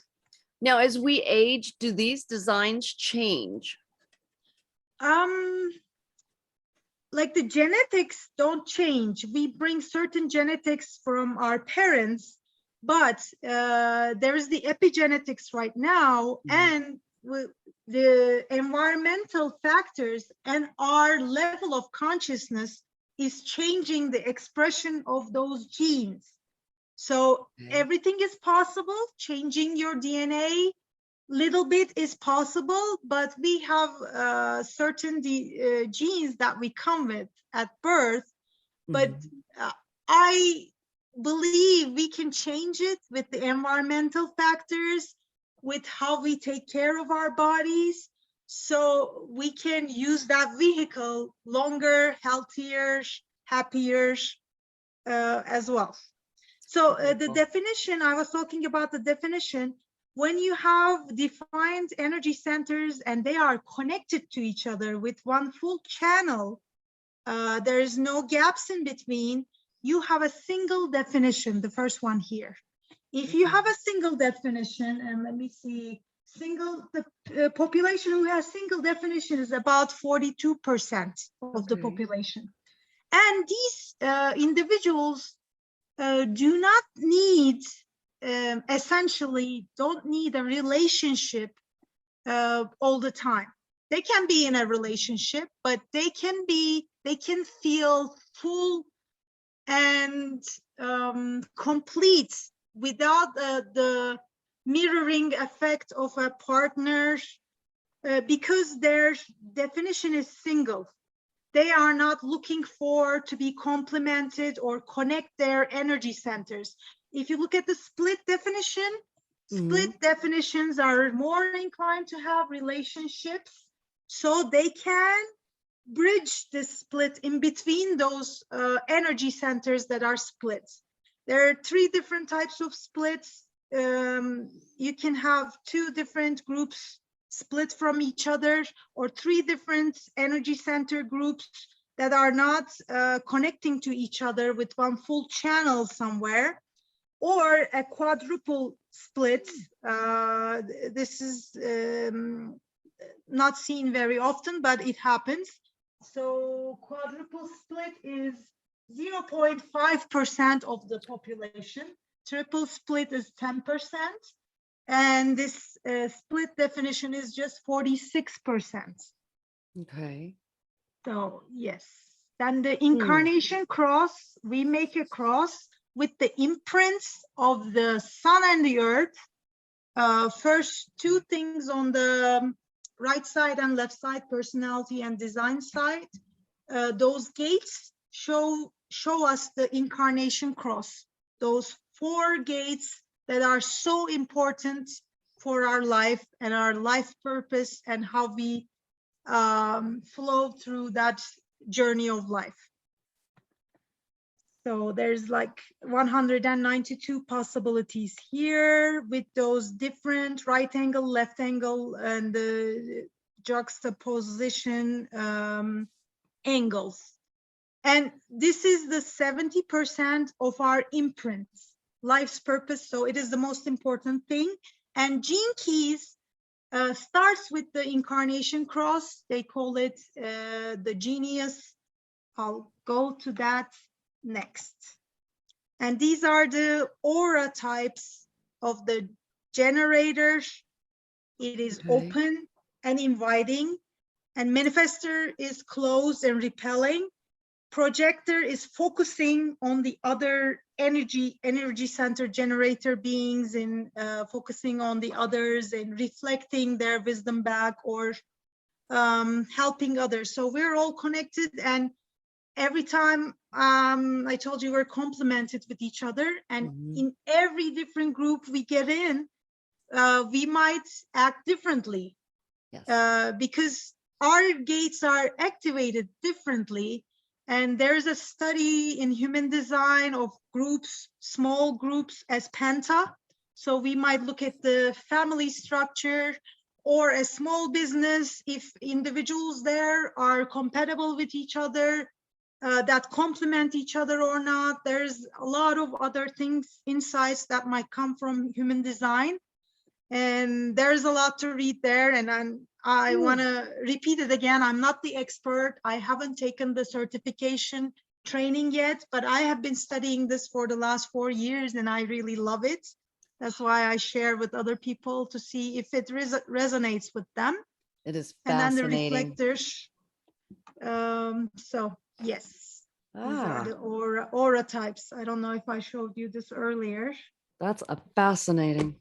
Now, as we age, do these designs change? Like the genetics don't change. We bring certain genetics from our parents, but there is the epigenetics right now, and the environmental factors and our level of consciousness is changing the expression of those genes. So everything is possible. Changing your DNA little bit is possible, but we have certain genes that we come with at birth. But I believe we can change it with the environmental factors, with how we take care of our bodies, so we can use that vehicle longer, healthier, happier as well. So the definition, I was talking about the definition. When you have defined energy centers and they are connected to each other with one full channel, there is no gaps in between, you have a single definition, the first one here. If you have a single definition, and let me see, the population who has single definition is about 42% of the population. And these individuals do not need, essentially don't need a relationship all the time. They can be in a relationship, but they can feel full and complete without the mirroring effect of a partner, because their definition is single. They are not looking to be complemented or connect their energy centers. If you look at the split definition, split definitions are more inclined to have relationships, so they can bridge the split in between those energy centers that are split. There are 3 different types of splits. You can have 2 different groups split from each other, or 3 different energy center groups that are not connecting to each other with one full channel somewhere, or a quadruple split. This is not seen very often, but it happens. So quadruple split is 0.5% of the population. Triple split is 10%. And this split definition is just 46%. Okay. So yes, then the incarnation cross, we make a cross with the imprints of the sun and the earth. First 2 things on the right side and left side, personality and design side. Those gates show us the incarnation cross. Those 4 gates that are so important for our life and our life purpose and how we flow through that journey of life. So there's like 192 possibilities here with those different right angle, left angle, and the juxtaposition angles. And this is the 70% of our imprints, life's purpose. So it is the most important thing. And gene keys starts with the incarnation cross. They call it the genius. I'll go to that next. And these are the aura types of the generator. It is open and inviting, and manifestor is closed and repelling. Projector is focusing on the other energy center generator beings and focusing on the others and reflecting their wisdom back, or helping others. So we're all connected, and every time I told you we're complemented with each other, and Mhm. in every different group we get in, we might act differently Yes. because our gates are activated differently. And there's a study in human design of groups, small groups as penta. So we might look at the family structure or a small business, if individuals there are compatible with each other, that complement each other or not. There's a lot of other things, insights that might come from human design. And there's a lot to read there. And I want to repeat it again. I'm not the expert. I haven't taken the certification training yet, but I have been studying this for the last 4 years and I really love it. That's why I share with other people to see if it resonates with them. It is And then the fascinating. reflectors. So yes, these are Ah, the aura types. I don't know if I showed you this earlier. that's a fascinating.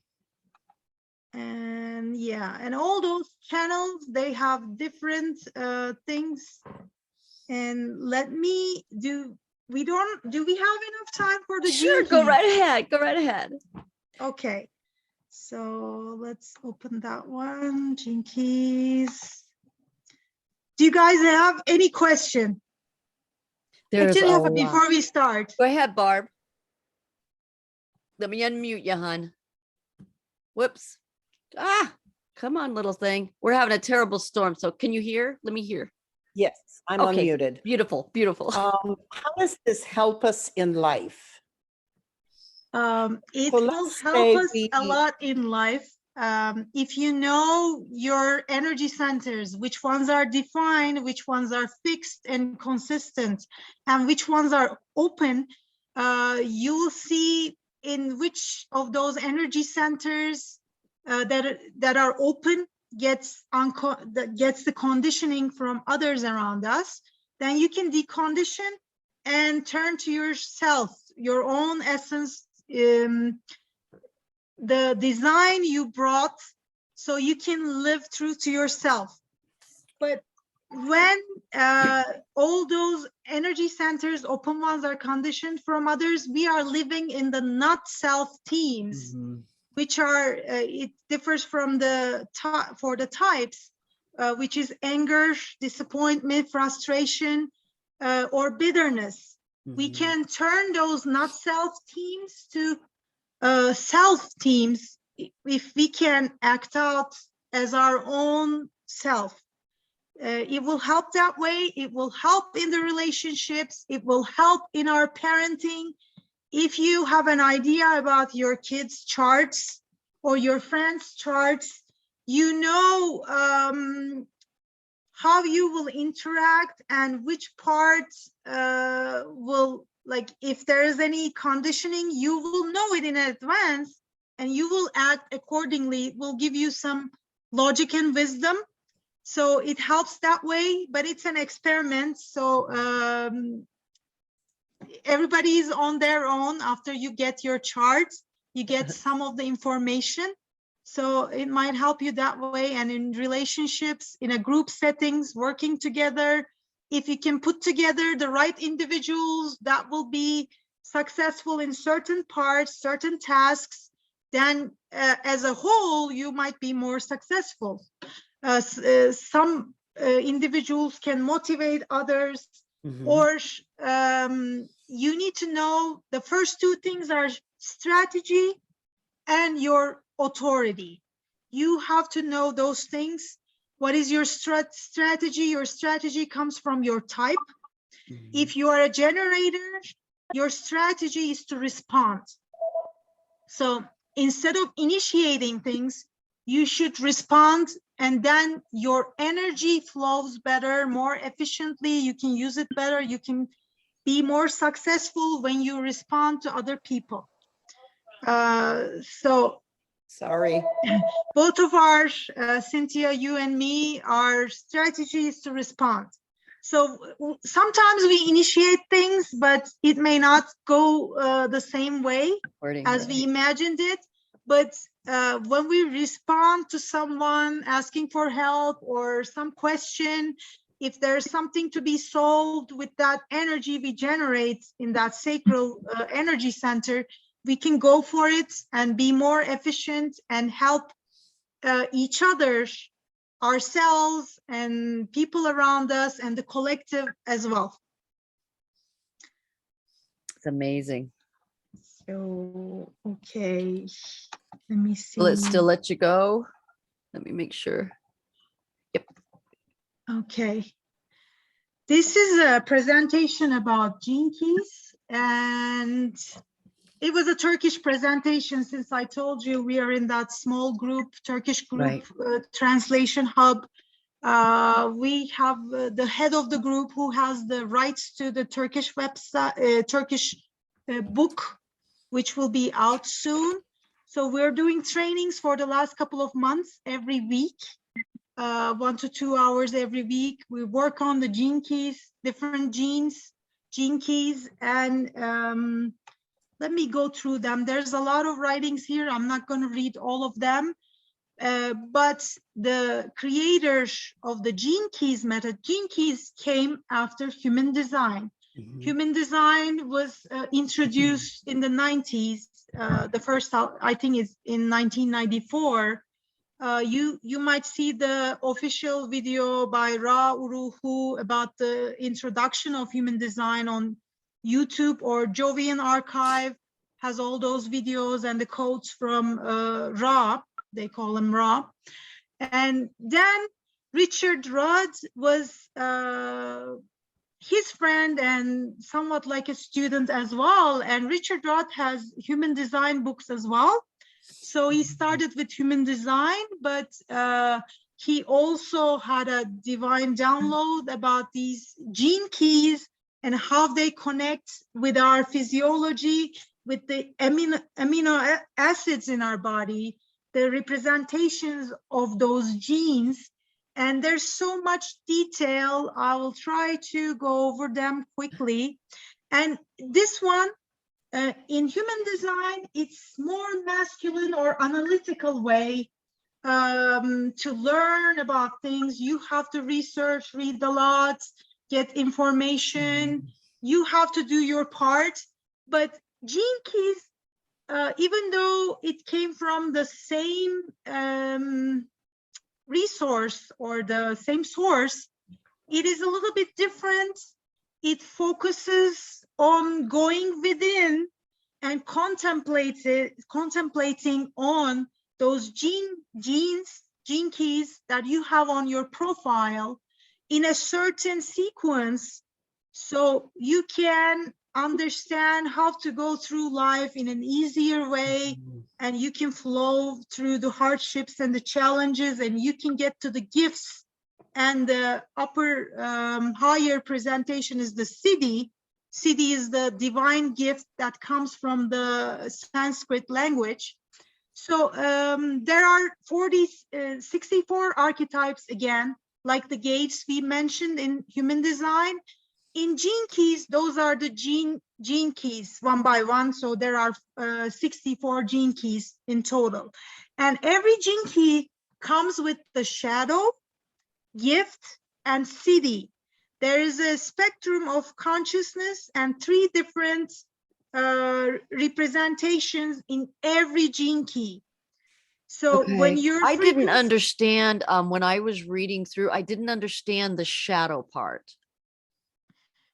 And yeah, and all those channels, they have different things. And let me do we have enough time for the Sure, gene go keys? right ahead. Go right ahead. Okay, so let's open that one. Gene keys. Do you guys have any question? There's Actually, a lot. before we start. Go ahead, Barb. Let me unmute you, hon. Whoops. Ah, come on, little thing. We're having a terrible storm. So can you hear? Let me hear. Yes, I'm Okay, unmuted. beautiful, beautiful. How does this help us in life? It So will let's help say us a lot in life. If you know your energy centers, which ones are defined, which ones are fixed and consistent, and which ones are open, you will see in which of those energy centers that are open that gets the conditioning from others around us. Then you can decondition and turn to yourself, your own essence, the design you brought, so you can live true to yourself. But when all those energy centers, open ones, are conditioned from others, we are living in the not self teams, which are, it differs from for the types, which is anger, disappointment, frustration, or bitterness. We can turn those not self teams to self teams if we can act out as our own self. It will help that way. It will help in the relationships. It will help in our parenting. If you have an idea about your kids' charts or your friends' charts, you know how you will interact and which parts will, like, if there is any conditioning, you will know it in advance and you will act accordingly. It will give you some logic and wisdom. So it helps that way, but it's an experiment. So everybody is on their own. After you get your charts, you get some of the information. So it might help you that way. And in relationships, in a group settings, working together, if you can put together the right individuals that will be successful in certain parts, certain tasks, then as a whole, you might be more successful. Some individuals can motivate others, or you need to know the first two things are strategy and your authority. You have to know those things. What is your strategy? Your strategy comes from your type. If you are a generator, your strategy is to respond. So instead of initiating things, you should respond, and then your energy flows better, more efficiently. You can use it better. You can be more successful when you respond to other people. So sorry. both of our, Cynthia, you and me, our strategy is to respond. So sometimes we initiate things, but it may not go the same way as we imagined it. But when we respond to someone asking for help or some question, if there's something to be solved with that energy we generate in that sacral energy center, we can go for it and be more efficient and help each other, ourselves and people around us and the collective as well. It's amazing. So, okay, let me see. Will it still let you go? Let me make sure. Yep. Okay. This is a presentation about gene keys, and it was a Turkish presentation, since I told you we are in that small group, Turkish group, Right. translation hub. We have the head of the group who has the rights to the Turkish website, Turkish book, which will be out soon. So we're doing trainings for the last couple of months, every week, 1 to 2 hours every week. We work on the gene keys, different genes, gene keys, and let me go through them. There's a lot of writings here. I'm not going to read all of them. But the creators of the gene keys method, gene keys came after human design. Mhm. Human design was introduced in the 90s. The first, I think, is in 1994. You might see the official video by Ra Uruhu about the introduction of human design on YouTube, or Jovian Archive has all those videos and the codes from Ra. They call him Ra. And then Richard Rudd was his friend and somewhat like a student as well. And Richard Rudd has human design books as well. So he started with human design, but he also had a divine download about these gene keys and how they connect with our physiology, with the amino acids in our body, the representations of those genes. And there's so much detail. I will try to go over them quickly. And this one, in human design, it's more masculine or analytical way to learn about things. You have to research, read a lot, get information. You have to do your part. But gene keys, even though it came from the same resource or the same source, it is a little bit different. It focuses on going within and contemplating on those gene keys that you have on your profile in a certain sequence, so you can understand how to go through life in an easier way, and you can flow through the hardships and the challenges, and you can get to the gifts. And the upper higher presentation is the Siddhi. Siddhi is the divine gift that comes from the Sanskrit language. So there are 64 archetypes again, like the gates we mentioned in human design. In gene keys, those are the gene keys one by one. So there are 64 gene keys in total. And every gene key comes with the shadow, gift, and Siddhi. There is a spectrum of consciousness and 3 different representations in every gene key. So when you're I didn't understand when I was reading through, I didn't understand the shadow part.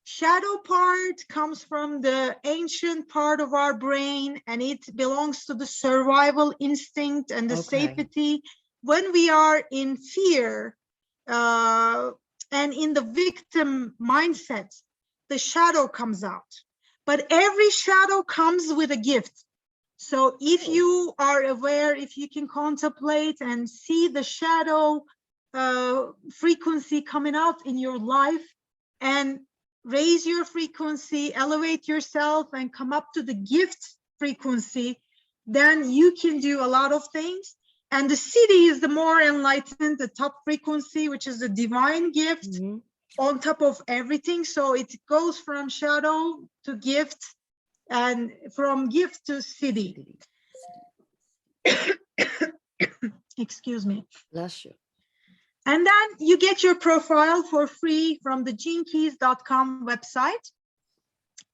Shadow part comes from the ancient part of our brain, and it belongs to the survival instinct and the safety. When we are in fear and in the victim mindset, the shadow comes out. But every shadow comes with a gift. So if you are aware, if you can contemplate and see the shadow frequency coming out in your life, and raise your frequency, elevate yourself, and come up to the gift frequency, then you can do a lot of things. And the Siddhi is the more enlightened, the top frequency, which is the divine gift on top of everything. So it goes from shadow to gift, and from gift to Siddhi. Excuse me. Bless you. And then you get your profile for free from the genekeys.com website.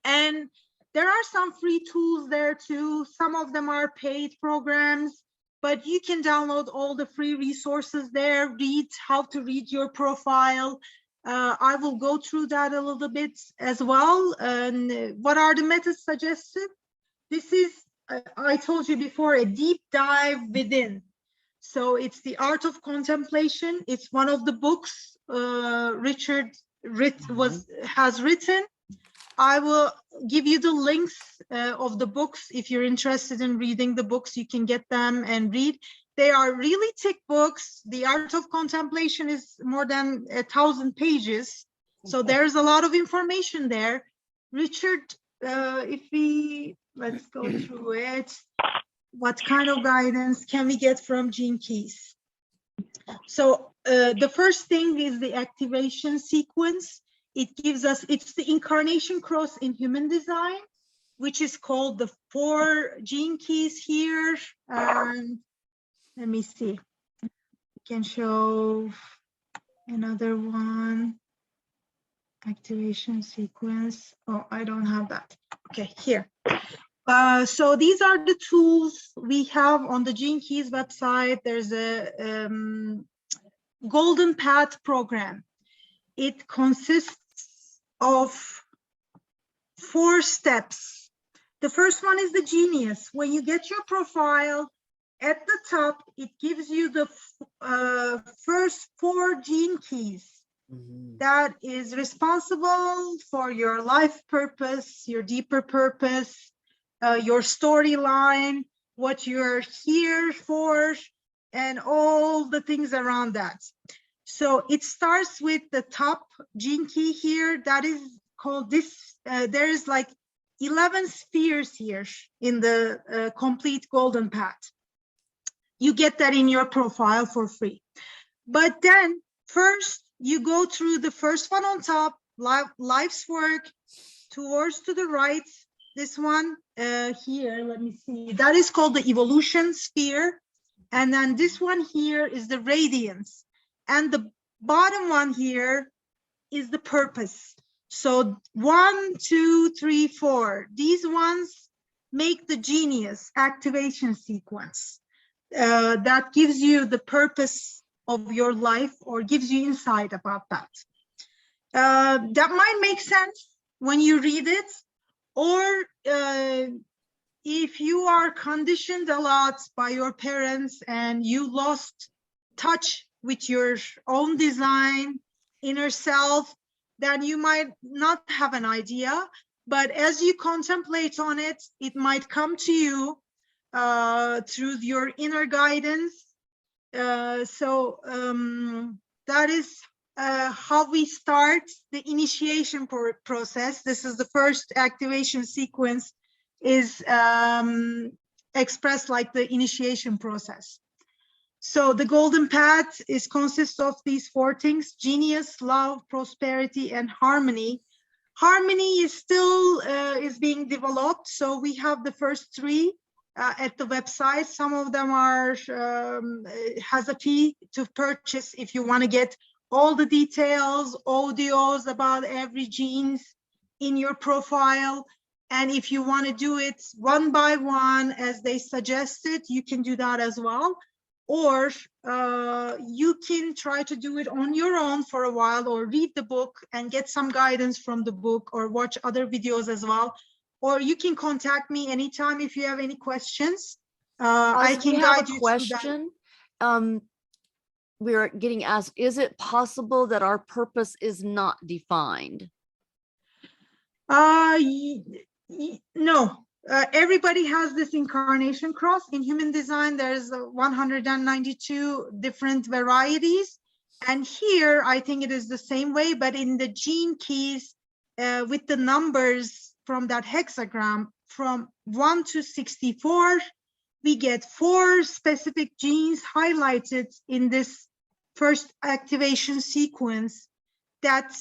And there are some free tools there too. Some of them are paid programs, but you can download all the free resources there, read how to read your profile. I will go through that a little bit as well. And what are the methods suggested? This is, I told you before, a deep dive within. So it's the art of contemplation. It's one of the books Richard has written. I will give you the links of the books. If you're interested in reading the books, you can get them and read. They are really thick books. The Art of Contemplation is more than 1,000 pages. So there's a lot of information there. Richard, let's go through it. What kind of guidance can we get from Gene Keys? So the first thing is the activation sequence. It gives us, it's the incarnation cross in human design, which is called the 4 gene keys here. And let me see, I can show another one. Activation sequence. Oh, I don't have that. Okay, here. So these are the tools we have on the Gene Keys website. There's a Golden Path program. It consists of 4 steps. The first one is the genius. When you get your profile, at the top, it gives you the first 4 gene keys that is responsible for your life purpose, your deeper purpose, your storyline, what you're here for, and all the things around that. So it starts with the top gene key here. That is called this. There is like 11 spheres here in the complete Golden Path. You get that in your profile for free. But then first you go through the first one on top, life's work, towards to the right. This one here, let me see. That is called the evolution sphere. And then this one here is the radiance. And the bottom one here is the purpose. So 1, 2, 3, 4. These ones make the genius activation sequence. That gives you the purpose of your life or gives you insight about that. That might make sense when you read it, or if you are conditioned a lot by your parents and you lost touch with your own design, inner self, then you might not have an idea. But as you contemplate on it, it might come to you through your inner guidance. That is how we start the initiation process. This is the first activation sequence, is expressed like the initiation process. So the Golden Path consists of these 4 things: genius, love, prosperity, and harmony. Harmony is still is being developed. So we have the first 3 at the website. Some of them are has a fee to purchase if you want to get all the details, audios about every genes in your profile. And if you want to do it one by one, as they suggested, you can do that as well. Or you can try to do it on your own for a while, or read the book and get some guidance from the book, or watch other videos as well. Or you can contact me anytime if you have any questions. I can guide you through that. We're getting asked, is it possible that our purpose is not defined? No. Everybody has this incarnation cross. In human design, there's 192 different varieties. And here, I think it is the same way, but in the gene keys, with the numbers from that hexagram, from 1 to 64, we get 4 specific genes highlighted in this first activation sequence that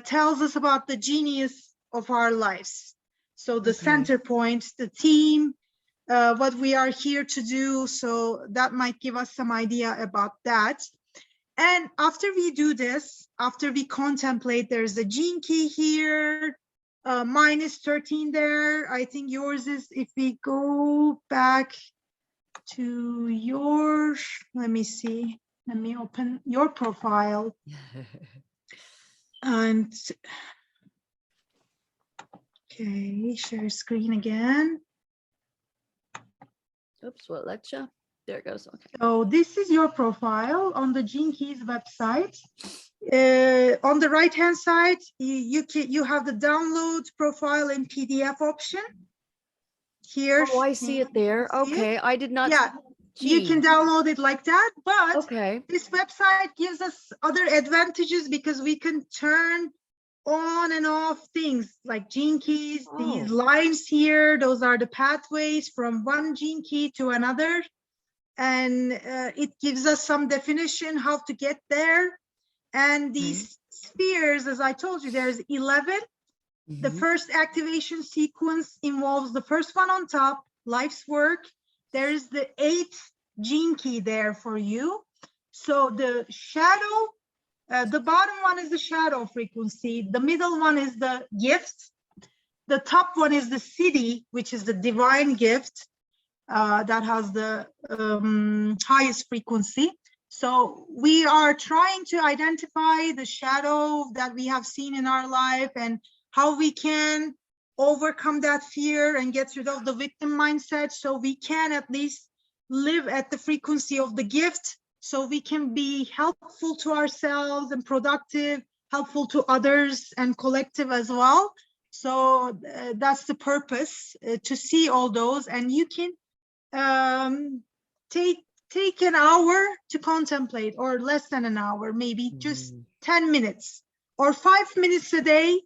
tells us about the genius of our lives. So the center point, the theme, what we are here to do. So that might give us some idea about that. And after we do this, after we contemplate, there's a gene key here, mine is 13 there. I think yours is, if we go back to yours, let me see, let me open your profile. And okay, share screen again. Oops, what lecture? There it goes. Okay. So this is your profile on the Gene Keys website. On the right hand side, you have the download profile in PDF option. Here. Oh, I see it there. Okay, I did not. Yeah, you can download it like that, but okay, this website gives us other advantages because we can turn on and off things like gene keys, these lines here, those are the pathways from one gene key to another. And it gives us some definition how to get there. And these spheres, as I told you, there's 11. The first activation sequence involves the first one on top, life's work. There is the 8th gene key there for you. So the shadow, the bottom one is the shadow frequency. The middle one is the gift. The top one is the city, which is the divine gift. That has the highest frequency. So we are trying to identify the shadow that we have seen in our life and how we can overcome that fear and get rid of the victim mindset, so we can at least live at the frequency of the gift, so we can be helpful to ourselves and productive, helpful to others and collective as well. So that's the purpose, to see all those. And you can take an hour to contemplate, or less than an hour, maybe just 10 minutes or 5 minutes a day.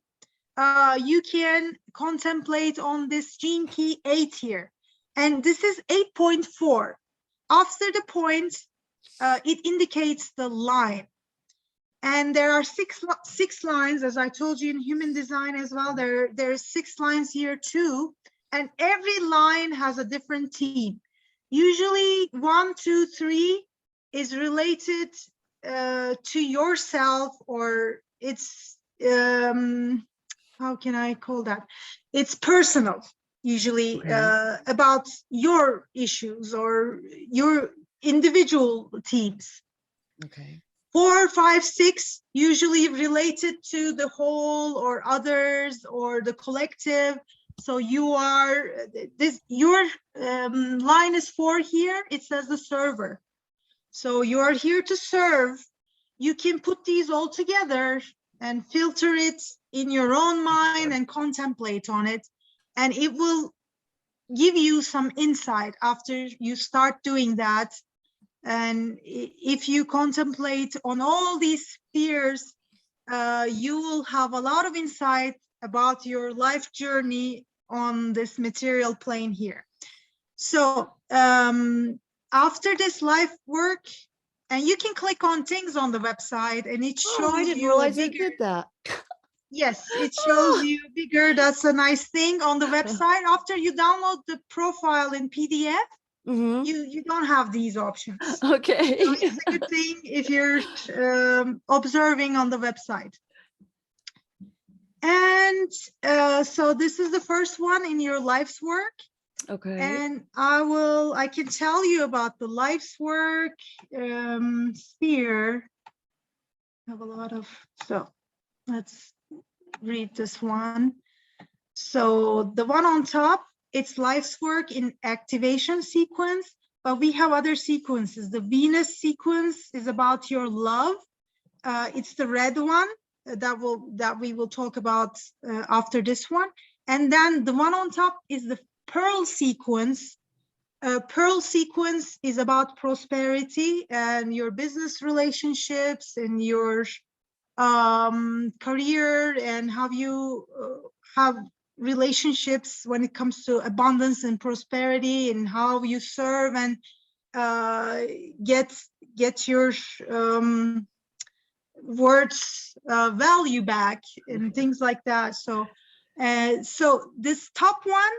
You can contemplate on this gene key 8 here, and this is 8.4. After the point, it indicates the line, and there are six lines, as I told you in human design as well. There's 6 lines here too, and every line has a different theme. Usually 1, 2, 3 is related to yourself, or it's how can I call that? It's personal, usually about your issues or your individual themes. Okay. 4, 5, 6 usually related to the whole or others or the collective. So you are your line is 4 here. It says the server. So you are here to serve. You can put these all together and filter it in your own mind and contemplate on it. And it will give you some insight after you start doing that. And if you contemplate on all these spheres, you will have a lot of insight about your life journey on this material plane here. So after this life work, and you can click on things on the website, and it shows I didn't you realize bigger, it did that. Yes, it shows you bigger. That's a nice thing on the website. After you download the profile in PDF, you don't have these options. Okay. So it's a good thing if you're observing on the website. And so this is the first one in your life's work. Okay. And I can tell you about the life's work sphere. I have a lot of, so let's read this one. So the one on top, it's life's work in activation sequence, but we have other sequences. The Venus sequence is about your love. It's the red one that we will talk about after this one. And then the one on top is the Pearl sequence. Pearl sequence is about prosperity and your business relationships and your career, and how you have relationships when it comes to abundance and prosperity, and how you serve and get your words value back and things like that. So so this top one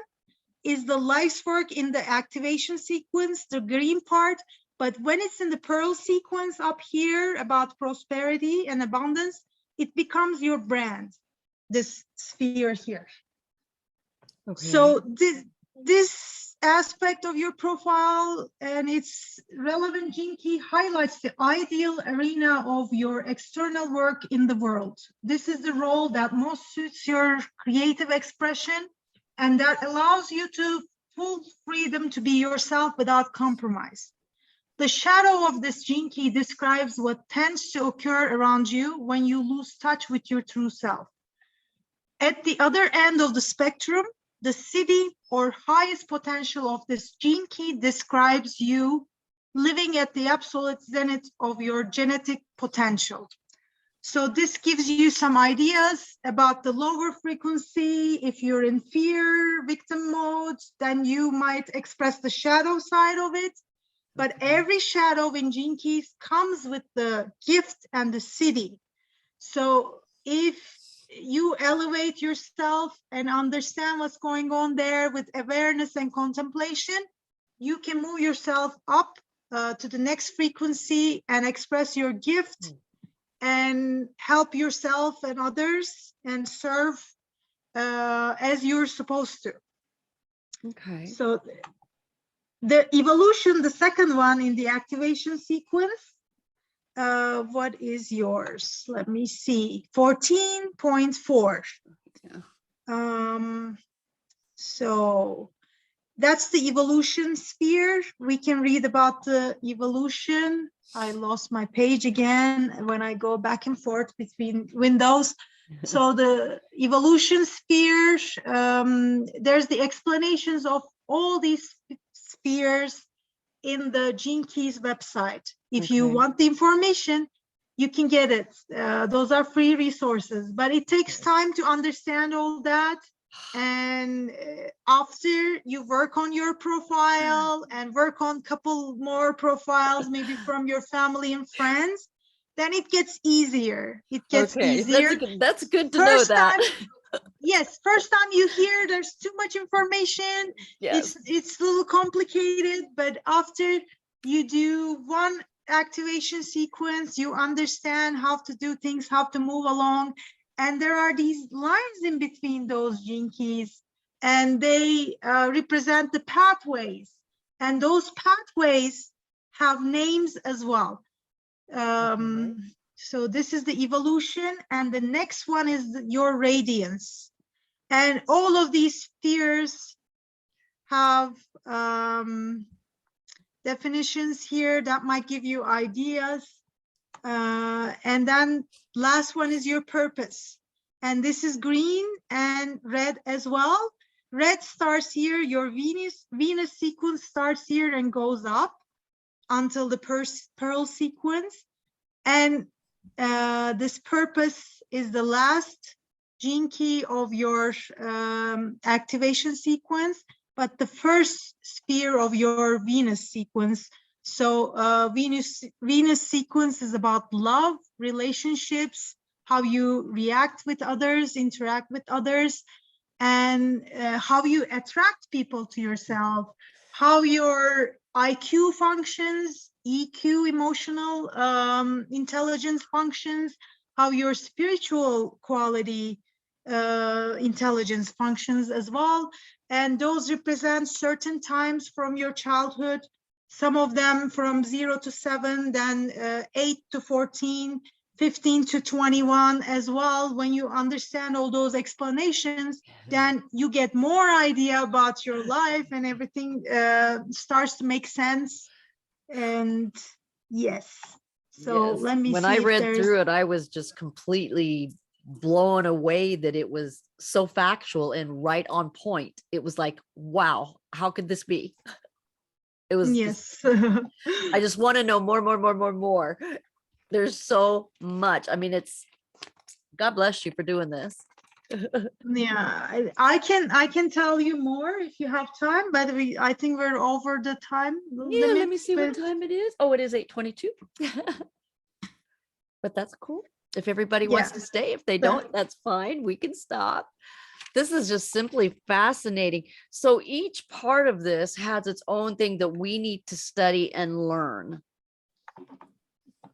is the life's work in the activation sequence, the green part, But when it's in the pearl sequence up here about prosperity and abundance, it becomes your brand, this sphere here. Okay. So this aspect of your profile and its relevant gene key highlights the ideal arena of your external work in the world. This is the role that most suits your creative expression and that allows you to full freedom to be yourself without compromise. The shadow of this gene key describes what tends to occur around you when you lose touch with your true self. At the other end of the spectrum, the city or highest potential of this gene key describes you living at the absolute zenith of your genetic potential. So this gives you some ideas about the lower frequency. If you're in fear, victim mode, then you might express the shadow side of it. But every shadow in gene keys comes with the gift and the city. So if you elevate yourself and understand what's going on there with awareness and contemplation, you can move yourself up to the next frequency and express your gift and help yourself and others and serve as you're supposed to. Okay. So the evolution, the second one in the activation sequence, what is yours? Let me see, 14.4. Yeah. So that's the evolution sphere. We can read about the evolution. I lost my page again when I go back and forth between windows. So the evolution sphere, there's the explanations of all these spheres in the Gene Keys website. If you want the information, you can get it. Those are free resources, but it takes time to understand all that. And after you work on your profile and work on a couple more profiles, maybe from your family and friends, then it gets easier. It gets easier. That's good to know that. Yes, first time you hear there's too much information. Yes. It's a little complicated, but after you do one activation sequence, you understand how to do things, how to move along. And there are these lines in between those gene keys, and they represent the pathways. And those pathways have names as well. So this is the evolution, and the next one is your radiance. And all of these spheres have definitions here that might give you ideas. And then last one is your purpose. And this is green and red as well. Red starts here, your Venus sequence starts here and goes up until the pearl sequence. And this purpose is the last gene key of your activation sequence, but the first sphere of your Venus sequence. So Venus sequence is about love, relationships, how you react with others, interact with others, and how you attract people to yourself, how your IQ functions, EQ, emotional intelligence functions, how your spiritual quality intelligence functions as well. And those represent certain times from your childhood, some of them from 0 to 7, then 8 to 14, 15 to 21 as well. When you understand all those explanations, then you get more idea about your life and everything starts to make sense. And yes, so let me see. When I read through it, I was just completely blown away that it was so factual and right on point. It was like, wow, how could this be? It was I just want to know more. There's so much. I mean, it's God bless you for doing this. Yeah, I can tell you more if you have time, but I think we're over the time limit. Let me see what time it is. Oh, it is 8:22. But that's cool. If everybody wants to stay, if they don't, that's fine. We can stop. This is just simply fascinating. So each part of this has its own thing that we need to study and learn.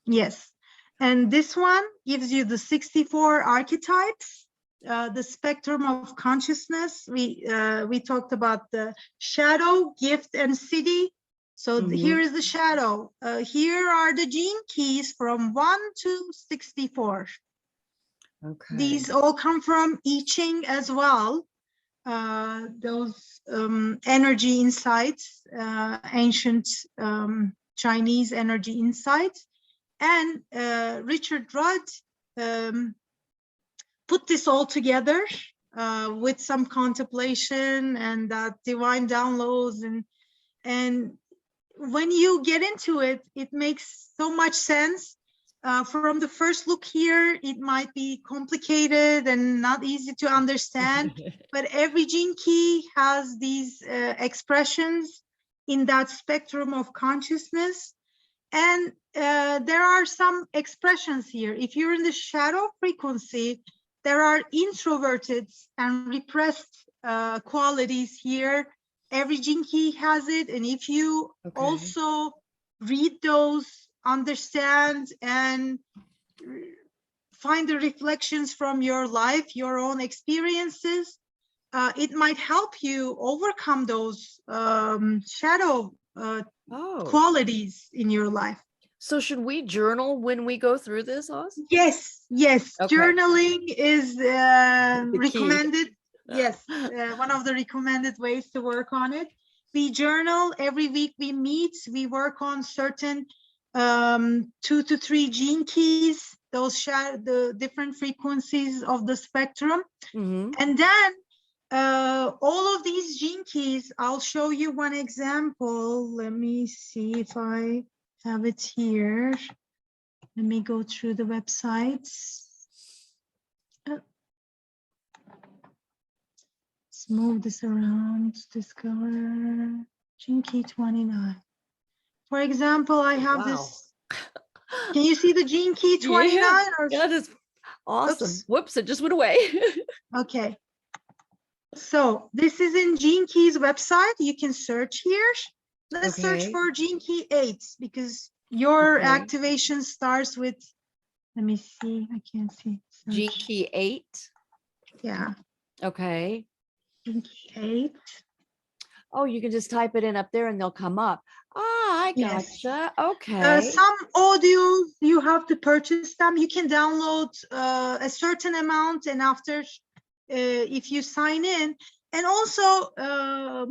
Yes. And this one gives you the 64 archetypes, the spectrum of consciousness. We talked about the shadow, gift, and city. So here is the shadow. Here are the gene keys from 1 to 64. Okay. These all come from I Ching as well. Those energy insights, ancient Chinese energy insights. And Richard Rudd put this all together with some contemplation and divine downloads. And when you get into it, it makes so much sense. From the first look here, it might be complicated and not easy to understand, but every gene key has these expressions in that spectrum of consciousness. And there are some expressions here. If you're in the shadow frequency, there are introverted and repressed qualities here. Every gene key has it. And if you also read those, understand, and find the reflections from your life, your own experiences, it might help you overcome those shadow qualities in your life. So should we journal when we go through this, Oz? Yes, yes. Okay. Journaling is recommended. Yes, one of the recommended ways to work on it. We journal every week. We meet. We work on certain 2 to 3 gene keys. Those the different frequencies of the spectrum, and then all of these gene keys. I'll show you one example. Let me see if I have it here. Let me go through the websites. Let's move this around. Discover gene key 29. For example, I have this. Can you see the gene key 29? Yeah, that is awesome. Oops. Whoops, it just went away. Okay. So this is in Gene Key's website. You can search here. Let's search for Gene Key 8 because your activation starts with, let me see, I can't see. Search. Gene Key 8? Yeah. Okay. Gene Key 8. Oh, you can just type it in up there and they'll come up. Ah, I gotcha. Yes. Okay. Some audios, you have to purchase them. You can download a certain amount, and after, if you sign in, and also a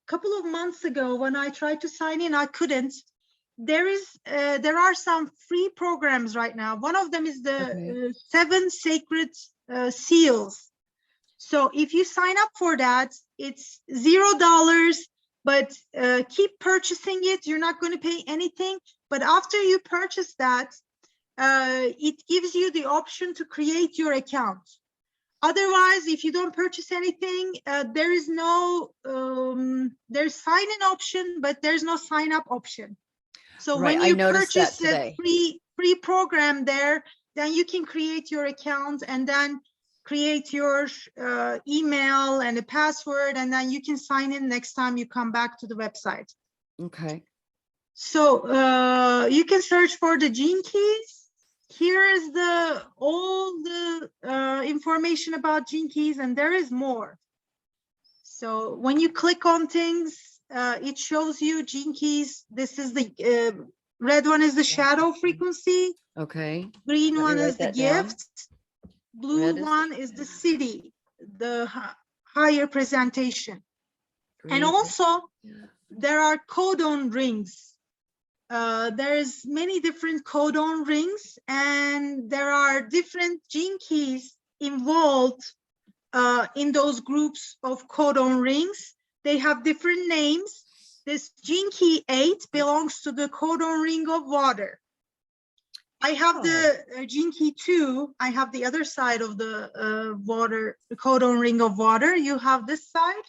couple of months ago when I tried to sign in, I couldn't. There are some free programs right now. One of them is the 7 Sacred Seals. So if you sign up for that, it's $0, but keep purchasing it. You're not going to pay anything. But after you purchase that, it gives you the option to create your account. Otherwise, if you don't purchase anything, there is no, there's sign-in option, but there's no sign-up option. So when you purchase a free program there, then you can create your account and then create your email and a password, and then you can sign in next time you come back to the website. Okay. So you can search for the gene keys. Here is all the information about gene keys, and there is more. So when you click on things, it shows you gene keys. This is the red one is the shadow frequency. Okay. Green one is the gift. Blue one is the city, the higher presentation. Green. And also there are codon rings. There's many different codon rings, and there are different gene keys involved in those groups of codon rings. They have different names. This gene key 8 belongs to the codon ring of water. I have the gene key 2. I have the other side of the water, the codon ring of water. You have this side.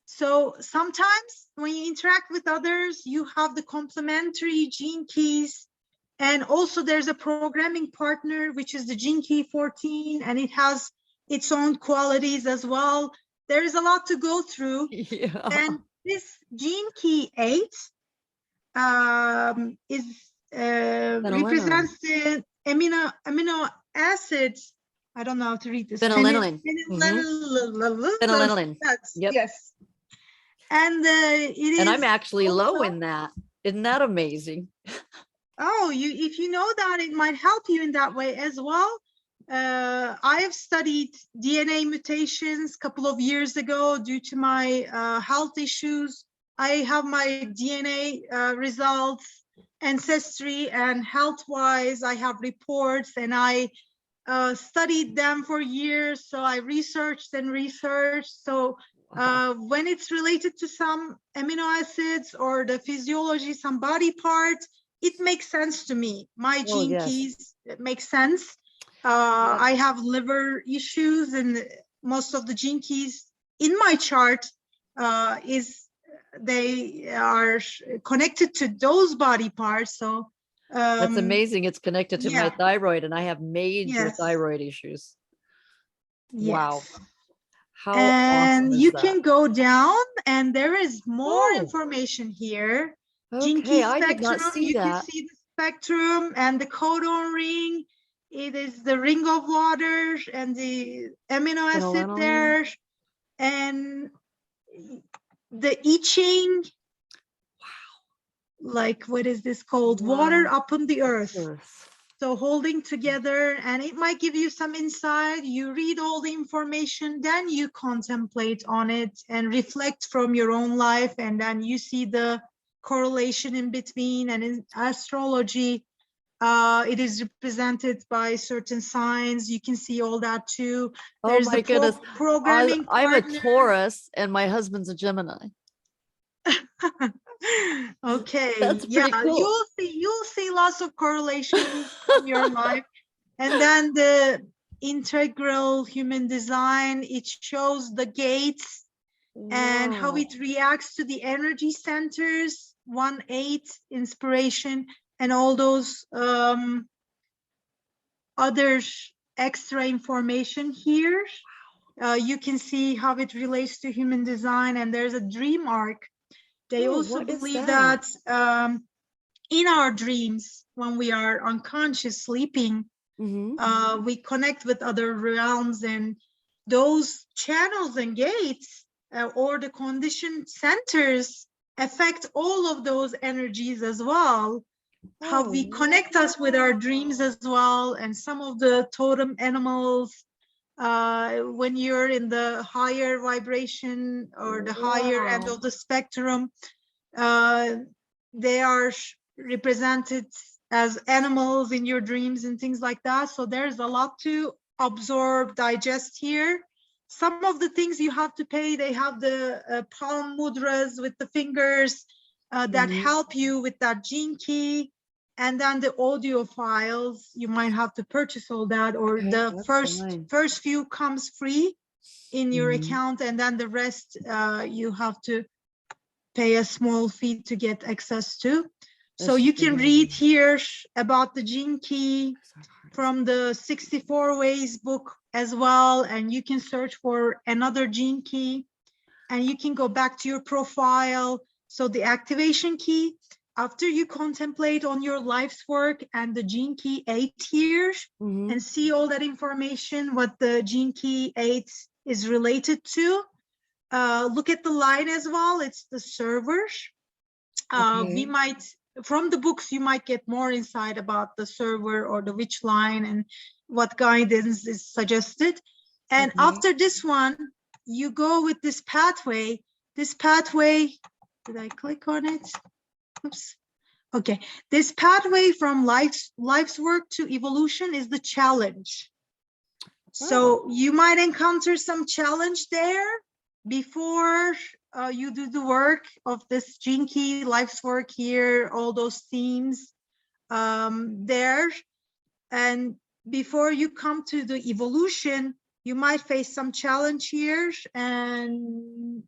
So sometimes when you interact with others, you have the complementary gene keys. And also there's a programming partner, which is the gene key 14, and it has its own qualities as well. There is a lot to go through. Yeah. And this gene key 8 is represents the amino acids. I don't know how to read this. Phenylalanine. Phenylalanine. Yep. Yes. And it is. And I'm actually low also, in that. Isn't that amazing? oh, if you know that, it might help you in that way as well. I have studied DNA mutations a couple of years ago due to my health issues. I have my DNA results, ancestry, and health-wise, I have reports, and I studied them for years. So I researched and researched. So when it's related to some amino acids or the physiology, some body part, it makes sense to me. My gene keys, it makes sense. I have liver issues, and most of the gene keys in my chart they are connected to those body parts. So that's amazing. It's connected to my thyroid, and I have major thyroid issues. Wow. How and awesome you is can that? go down, and there is more information here. Gene key Okay, I did spectrum. not see You that. can see the spectrum and the codon ring. It is the ring of water and the amino acid there, and the I Ching. Wow. Like, what is this called? Wow. Water upon the earth. So holding together, and it might give you some insight. You read all the information, then you contemplate on it and reflect from your own life, and then you see the correlation in between. And in astrology, it is represented by certain signs. You can see all that too. There's my goodness. Programming I'm a partner. Taurus, and my husband's a Gemini. Okay. That's pretty cool. You'll see lots of correlations in your life. And then the integral human design, it shows the gates and how it reacts to the energy centers, 1-8 inspiration, and all those other extra information here. You can see how it relates to human design, and there's a dream arc. They also believe that in our dreams, when we are unconscious sleeping, we connect with other realms, and those channels and gates or the conditioned centers affect all of those energies as well. How we connect us with our dreams as well, and some of the totem animals. When you're in the higher vibration or the higher end of the spectrum, they are represented as animals in your dreams and things like that. So there's a lot to absorb, digest here. Some of the things you have to pay, they have the palm mudras with the fingers that help you with that gene key. And then the audio files, you might have to purchase all that, or the first few comes free in your account, and then the rest you have to pay a small fee to get access to. So you can read here about the gene key from the 64 Ways book as well, and you can search for another gene key, and you can go back to your profile. So the activation key, after you contemplate on your life's work and the gene key 8 here, and see all that information, what the gene key 8 is related to, look at the line as well. It's the server. We might, from the books, you might get more insight about the server or the which line and what guidance is suggested. And after this one, you go with this pathway. This pathway, did I click on it? Oops. Okay, this pathway from life's work to evolution is the challenge. So you might encounter some challenge there before you do the work of this gene key, life's work here, all those themes there. And before you come to the evolution, you might face some challenge here, and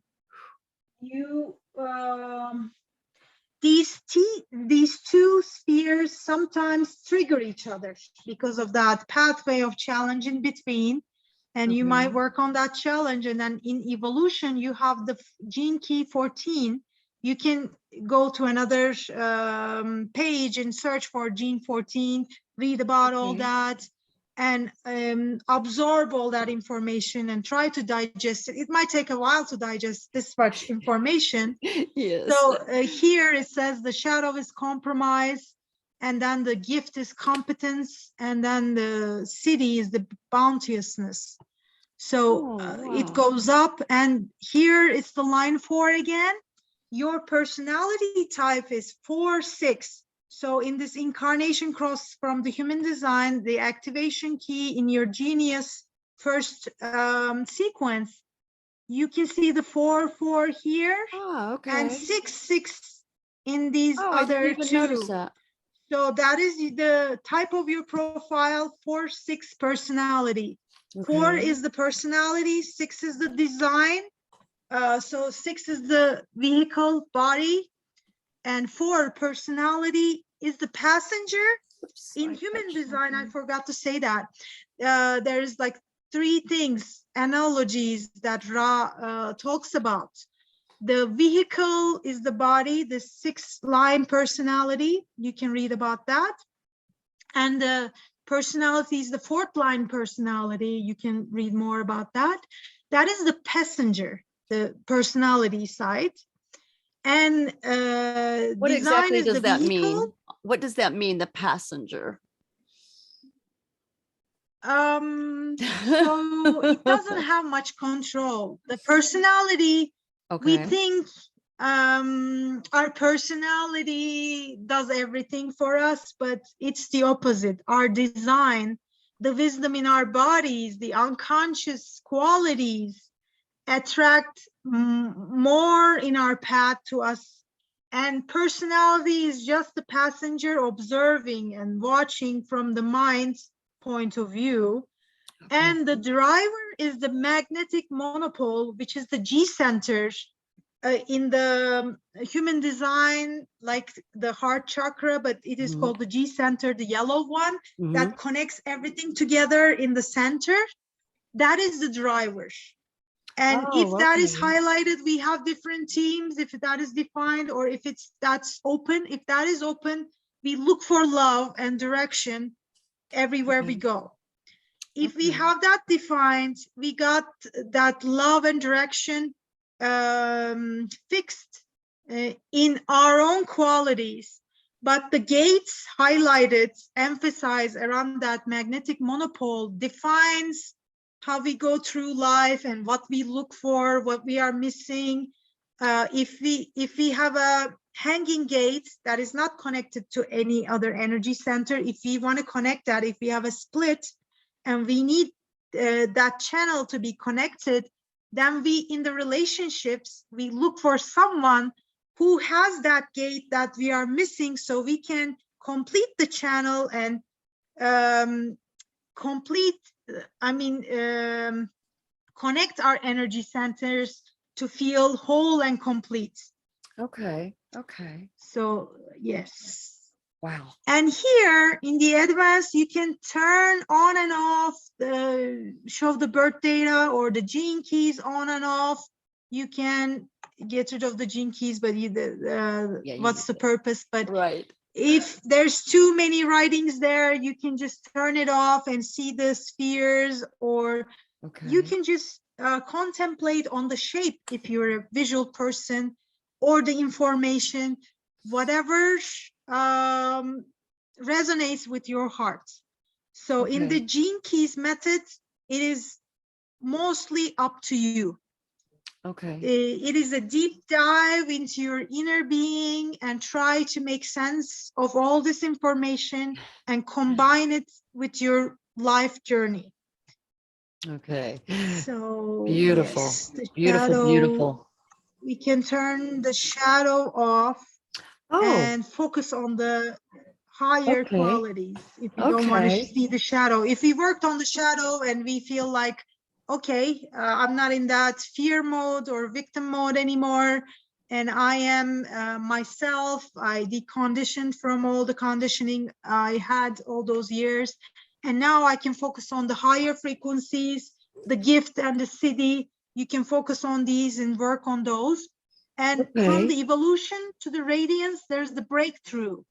you these two spheres sometimes trigger each other because of that pathway of challenge in between. and you might Okay. work on that challenge. And then in evolution, you have the gene key 14. You can go to another page and search for gene 14, read about all Okay. that, and absorb all that information and try to digest it. It might take a while to digest this much information. Yes. So here it says the shadow is compromise, and then the gift is competence, and then the city is the bounteousness. So it wow. goes up, and here it's the line 4 again. Your personality type is 4-6. So in this incarnation cross from the human design, the activation key in your genius first sequence, you can see the 4-4 here Oh, and okay. 6-6 in these Oh, I didn't other even notice two. that. So that is the type of your profile, 4-6 personality. 4 Okay. is the personality, 6 is the design. So 6 is the vehicle body, and 4 personality is the passenger. Oops, In I human touched design, I something. forgot to say that there's like 3 things, analogies that Ra talks about. The vehicle is the body, the 6-line personality. You can read about that. And the personality is the 4th-line personality. You can read more about that. That is the passenger, the personality side. And What design exactly is the does that vehicle. mean? What does that mean, the passenger? So it doesn't have much control. The personality, we Okay. think our personality does everything for us, but it's the opposite. Our design, the wisdom in our bodies, the unconscious qualities attract more in our path to us. And personality is just the passenger observing and watching from the mind's point of view. Okay. And the driver is the magnetic monopole, which is the G center in the human design, like the heart chakra, but it is called the G center, the yellow one that connects everything together in the center. That is the driver. And if Oh, that is okay. highlighted, we have different teams, if that is defined, or if that's open. If that is open, we look for love and direction everywhere we Okay. go. If we Okay. have that defined, we got that love and direction fixed in our own qualities. But the gates highlighted, emphasize around that magnetic monopole defines how we go through life and what we look for, what we are missing. If we have a hanging gate that is not connected to any other energy center, if we want to connect that, if we have a split and we need that channel to be connected, then we, in the relationships, we look for someone who has that gate that we are missing, so we can complete the channel and connect our energy centers to feel whole and complete. Okay. Okay. So yes. Wow. And here in the advanced, you can turn on and off, show the birth data or the gene keys on and off. You can get rid of the gene keys, but what's the purpose? But right. If there's too many writings there, you can just turn it off and see the spheres, or you can just contemplate on the shape if you're a visual person, or the information, whatever resonates with your heart. So in the gene keys method, it is mostly up to you. Okay. It is a deep dive into your inner being and try to make sense of all this information and combine it with your life journey. Okay. So Beautiful. yes, the Beautiful, shadow, beautiful. we can turn the shadow off and focus on the higher qualities if we don't want to see the shadow. If we worked on the shadow and we feel like, okay, I'm not in that fear mode or victim mode anymore, and I am myself, I deconditioned from all the conditioning I had all those years, and now I can focus on the higher frequencies, the gift and the city. You can focus on these and work on those. And from the evolution to the radiance, there's the breakthrough.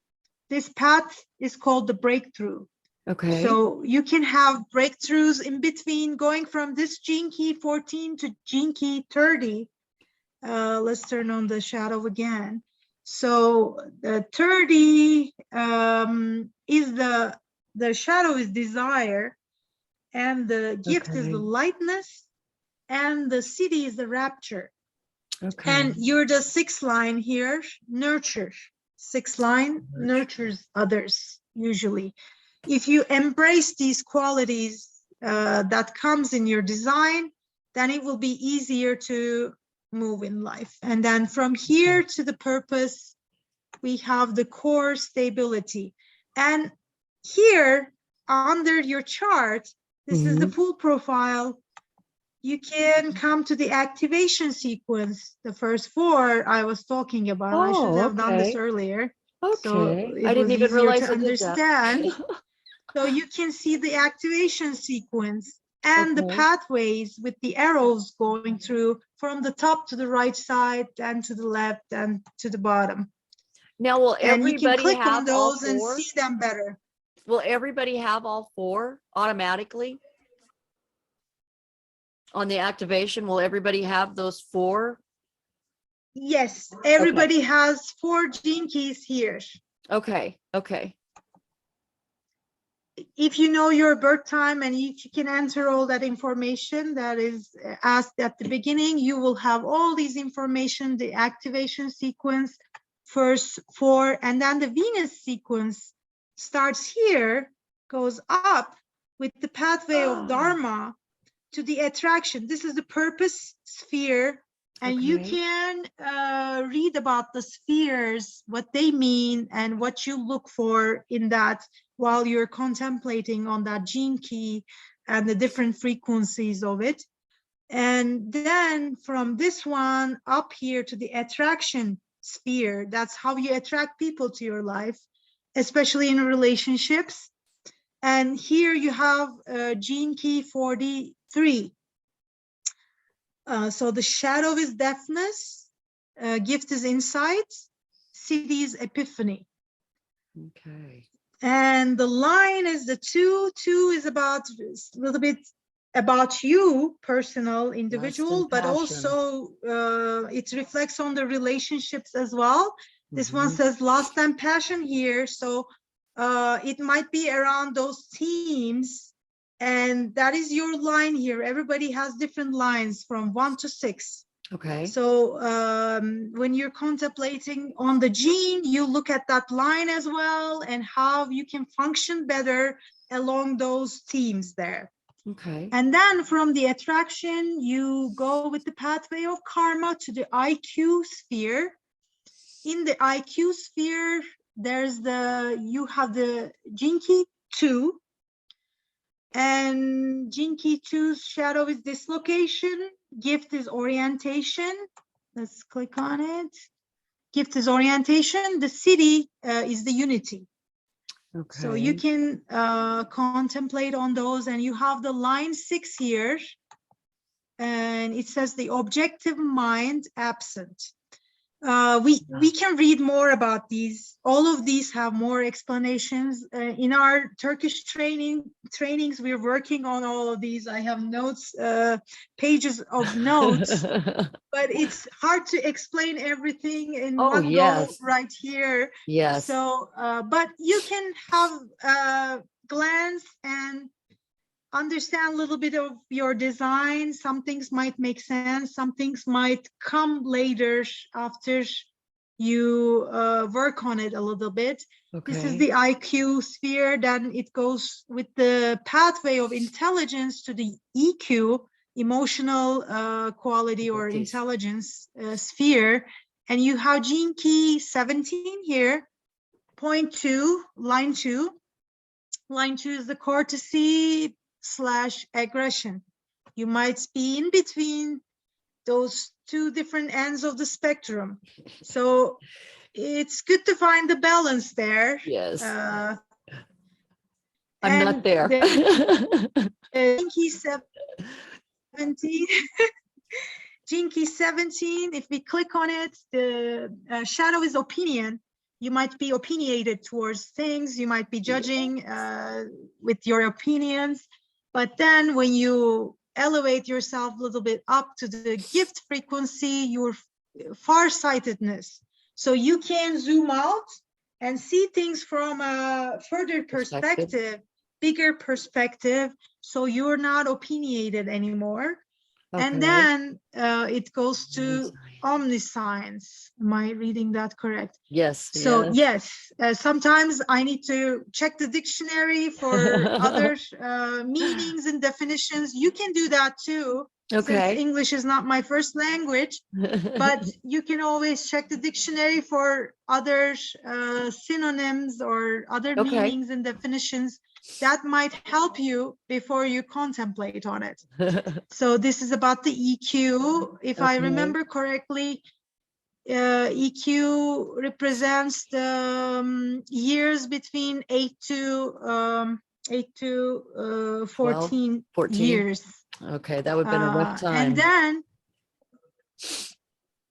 This path is called the breakthrough. Okay. So you can have breakthroughs in between, going from this gene key 14 to gene key 30. Let's turn on the shadow again. So the 30 is the shadow is desire, and the gift is the lightness, and the city is the rapture. Okay. And you're the sixth line here, nurture. Sixth line nurtures others usually. If you embrace these qualities that comes in your design, then it will be easier to move in life. And then from here to the purpose, we have the core stability. And here under your chart, this is the full profile. You can come to the activation sequence, the first 4 I was talking about. I should have done this earlier. Okay. So I didn't even realize I did that. So you can see the activation sequence and the pathways with the arrows going through from the top to the right side and to the left and to the bottom. Now, will everybody and you can click have on those all and 4? see them better. Will everybody have all 4 automatically? On the activation, will everybody have those 4? Yes, everybody has 4 gene keys here. Okay. Okay. If you know your birth time and you can enter all that information that is asked at the beginning, you will have all these information, the activation sequence, first 4, and then the Venus sequence starts here, goes up with the pathway of Dharma to the attraction. This is the purpose sphere. And you can read about the spheres, what they mean, and what you look for in that while you're contemplating on that gene key and the different frequencies of it. And then from this one up here to the attraction sphere, that's how you attract people to your life, especially in relationships. And here you have gene key 43. So the shadow is deafness, gift is insight, city is epiphany. Okay. And the line is the 2. 2 is about a little bit about you, personal, individual, but also it reflects on the relationships as well. This one says lust and passion here. So it might be around those themes. And that is your line here. Everybody has different lines from 1 to 6. Okay. So when you're contemplating on the gene, you look at that line as well and how you can function better along those themes there. Okay. And then from the attraction, you go with the pathway of karma to the IQ sphere. In the IQ sphere, you have the gene key 2. And gene key 2's shadow is dislocation. Gift is orientation. Let's click on it. Gift is orientation. The city is the unity. Okay. So you can contemplate on those, and you have the line 6 here. And it says the objective mind absent. We can read more about these. All of these have more explanations. In our Turkish trainings, we're working on all of these. I have notes, pages of notes, but it's hard to explain everything in one go right here. Yes. So, but you can have a glance and understand a little bit of your design. Some things might make sense. Some things might come later after you work on it a little bit. Okay. This is the IQ sphere. Then it goes with the pathway of intelligence to the EQ, emotional quality or intelligence sphere. And you have gene key 17 here, point 2, line 2. Line 2 is the courtesy / aggression. You might be in between those 2 different ends of the spectrum. So it's good to find the balance there. Yes. I'm not there. 17. Gene key 17, if we click on it, the shadow is opinion. You might be opinionated towards things. You might be judging with your opinions. But then when you elevate yourself a little bit up to the gift frequency, your farsightedness. So you can zoom out and see things from a further perspective, bigger perspective. So you're not opinionated anymore. And then it goes to omniscience. Am I reading that correct? Yes. So yes, sometimes I need to check the dictionary for other meanings and definitions. You can do that too. Since English is not my first language, but you can always check the dictionary for other synonyms or other meanings and definitions that might help you before you contemplate on it. So this is about the EQ. If I remember correctly, EQ represents the years between 8 to 14 years. Okay, that would have been a rough time. And then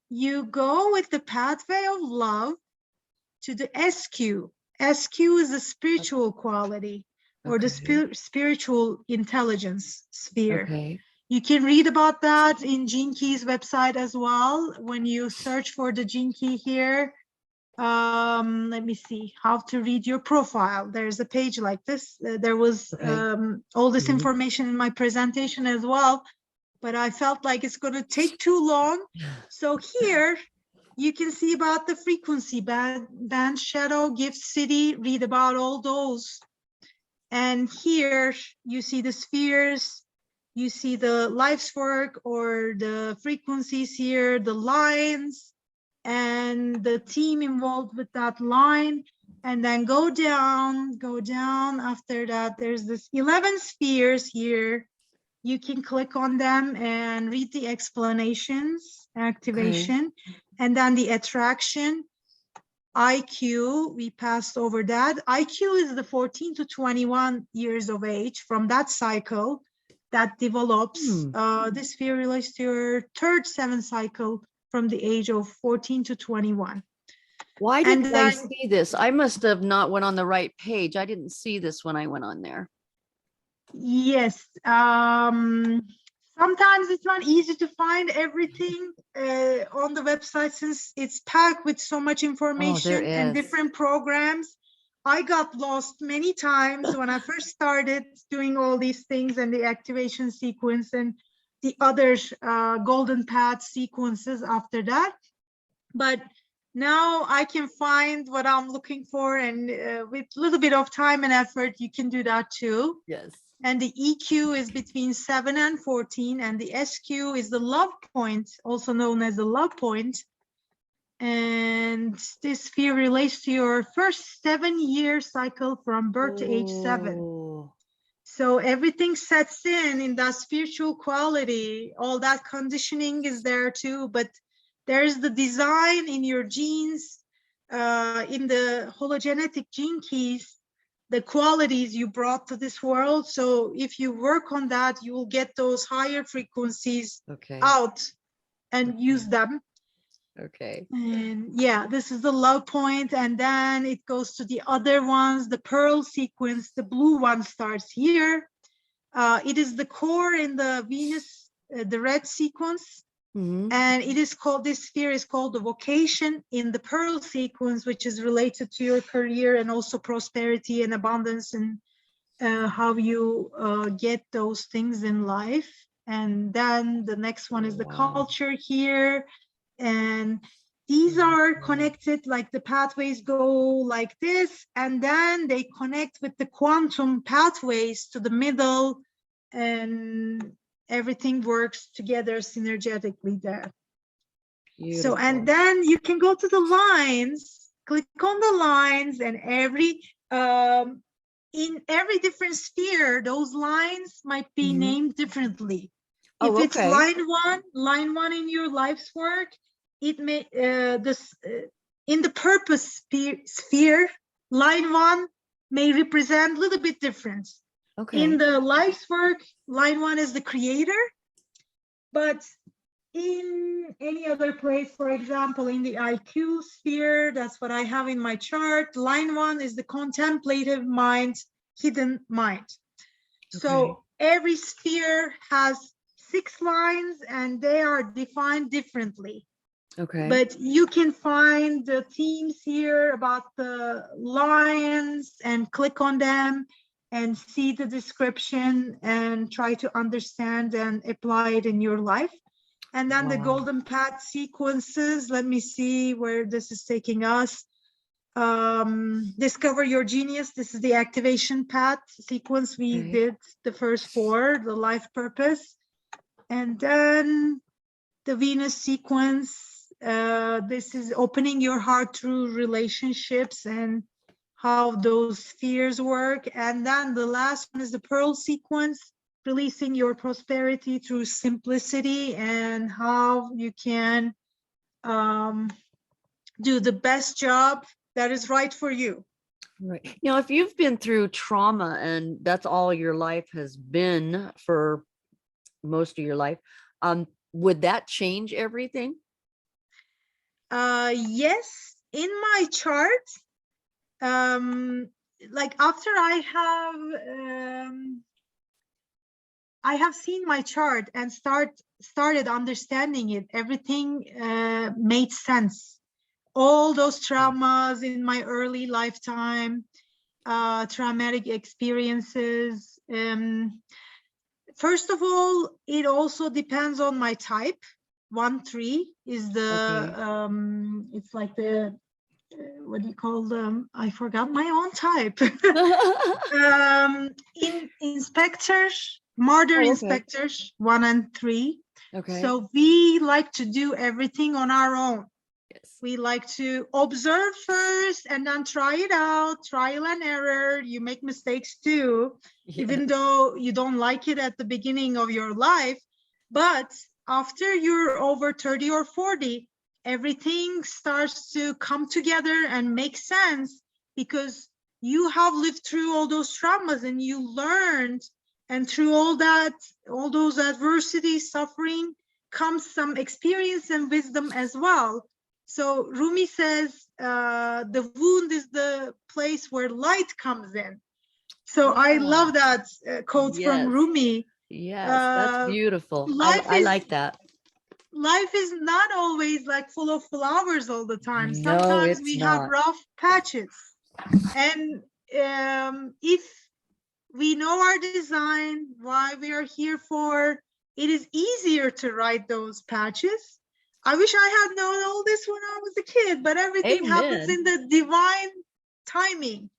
you go with the pathway of love to the SQ. SQ is the spiritual quality or the spiritual intelligence sphere. You can read about that in Gene Key's website as well. When you search for the Gene Key here, let me see how to read your profile. There's a page like this. There was all this information in my presentation as well, but I felt like it's going to take too long. So here you can see about the frequency band, shadow, gift city, read about all those. And here you see the spheres, you see the life's work or the frequencies here, the lines, and the team involved with that line. And then go down. After that, there's this 11 spheres here. You can click on them and read the explanations, activation, and then the attraction. IQ, we passed over that. IQ is the 14 to 21 years of age from that cycle that develops. This sphere relates to your third 7 cycle from the age of 14 to 21. Why didn't I see this? I must have not went on the right page. I didn't see this when I went on there. Yes. Sometimes it's not easy to find everything on the website since it's packed with so much information and different programs. I got lost many times when I first started doing all these things and the activation sequence and the other golden path sequences after that. But now I can find what I'm looking for, and with a little bit of time and effort, you can do that too. Yes. And the EQ is between 7 and 14, and the SQ is the love point, also known as the love point. And this sphere relates to your first 7-year cycle from birth to age 7. So everything sets in that spiritual quality. All that conditioning is there too, but there's the design in your genes, in the hologenetic gene keys, the qualities you brought to this world. So if you work on that, you will get those higher frequencies out and use them. And yeah, this is the love point, and then it goes to the other ones. The pearl sequence, the blue one starts here. It is the core in the Venus, the red sequence. And it is called, this sphere is called the vocation in the pearl sequence, which is related to your career and also prosperity and abundance and how you get those things in life. And then the next one is the culture here. And these are connected, like the pathways go like this, and then they connect with the quantum pathways to the middle, and everything works together synergetically there. Beautiful. So, and then you can go to the lines, click on the lines, and in every different sphere, those lines might be named differently. If it's line one in your life's work, it may in the purpose sphere, line 1 may represent a little bit different. In the life's work, line 1 is the creator, But in any other place, for example, in the IQ sphere, that's what I have in my chart. Line 1 is the contemplative mind, hidden mind. So every sphere has 6 lines and they are defined differently. Okay. But you can find the themes here about the lions and click on them and see the description and try to understand and apply it in your life. And then the golden path sequences, let me see where this is taking us. Discover your genius. This is the activation path sequence. We did the first 4, the life purpose. And then the Venus sequence. This is opening your heart through relationships and how those spheres work. And then the last one is the Pearl sequence, releasing your prosperity through simplicity and how you can do the best job that is right for you. Right. You know, if you've been through trauma and that's all your life has been for most of your life, would that change everything? Yes, in my chart, like after I have seen my chart and started understanding it, everything made sense. All those traumas in my early lifetime, traumatic experiences. First of all, it also depends on my type. 1-3 is the it's like the what do you call them? I forgot my own type. Inspectors, murder inspectors, 1 and 3. So we like to do everything on our own. We like to observe first and then try it out, trial and error. You make mistakes too, even though you don't like it at the beginning of your life. But after you're over 30 or 40, everything starts to come together and make sense because you have lived through all those traumas and you learned, and through all that, all those adversities, suffering, comes some experience and wisdom as well. So Rumi says, the wound is the place where light comes in. So I love that quote from Rumi. Yes, that's beautiful. I like that. Life is not always like full of flowers all the time. No, sometimes we not. have rough patches. And if we know our design, why we are here for, it is easier to write those patches. I wish I had known all this when I was a kid, but everything happens in the divine timing.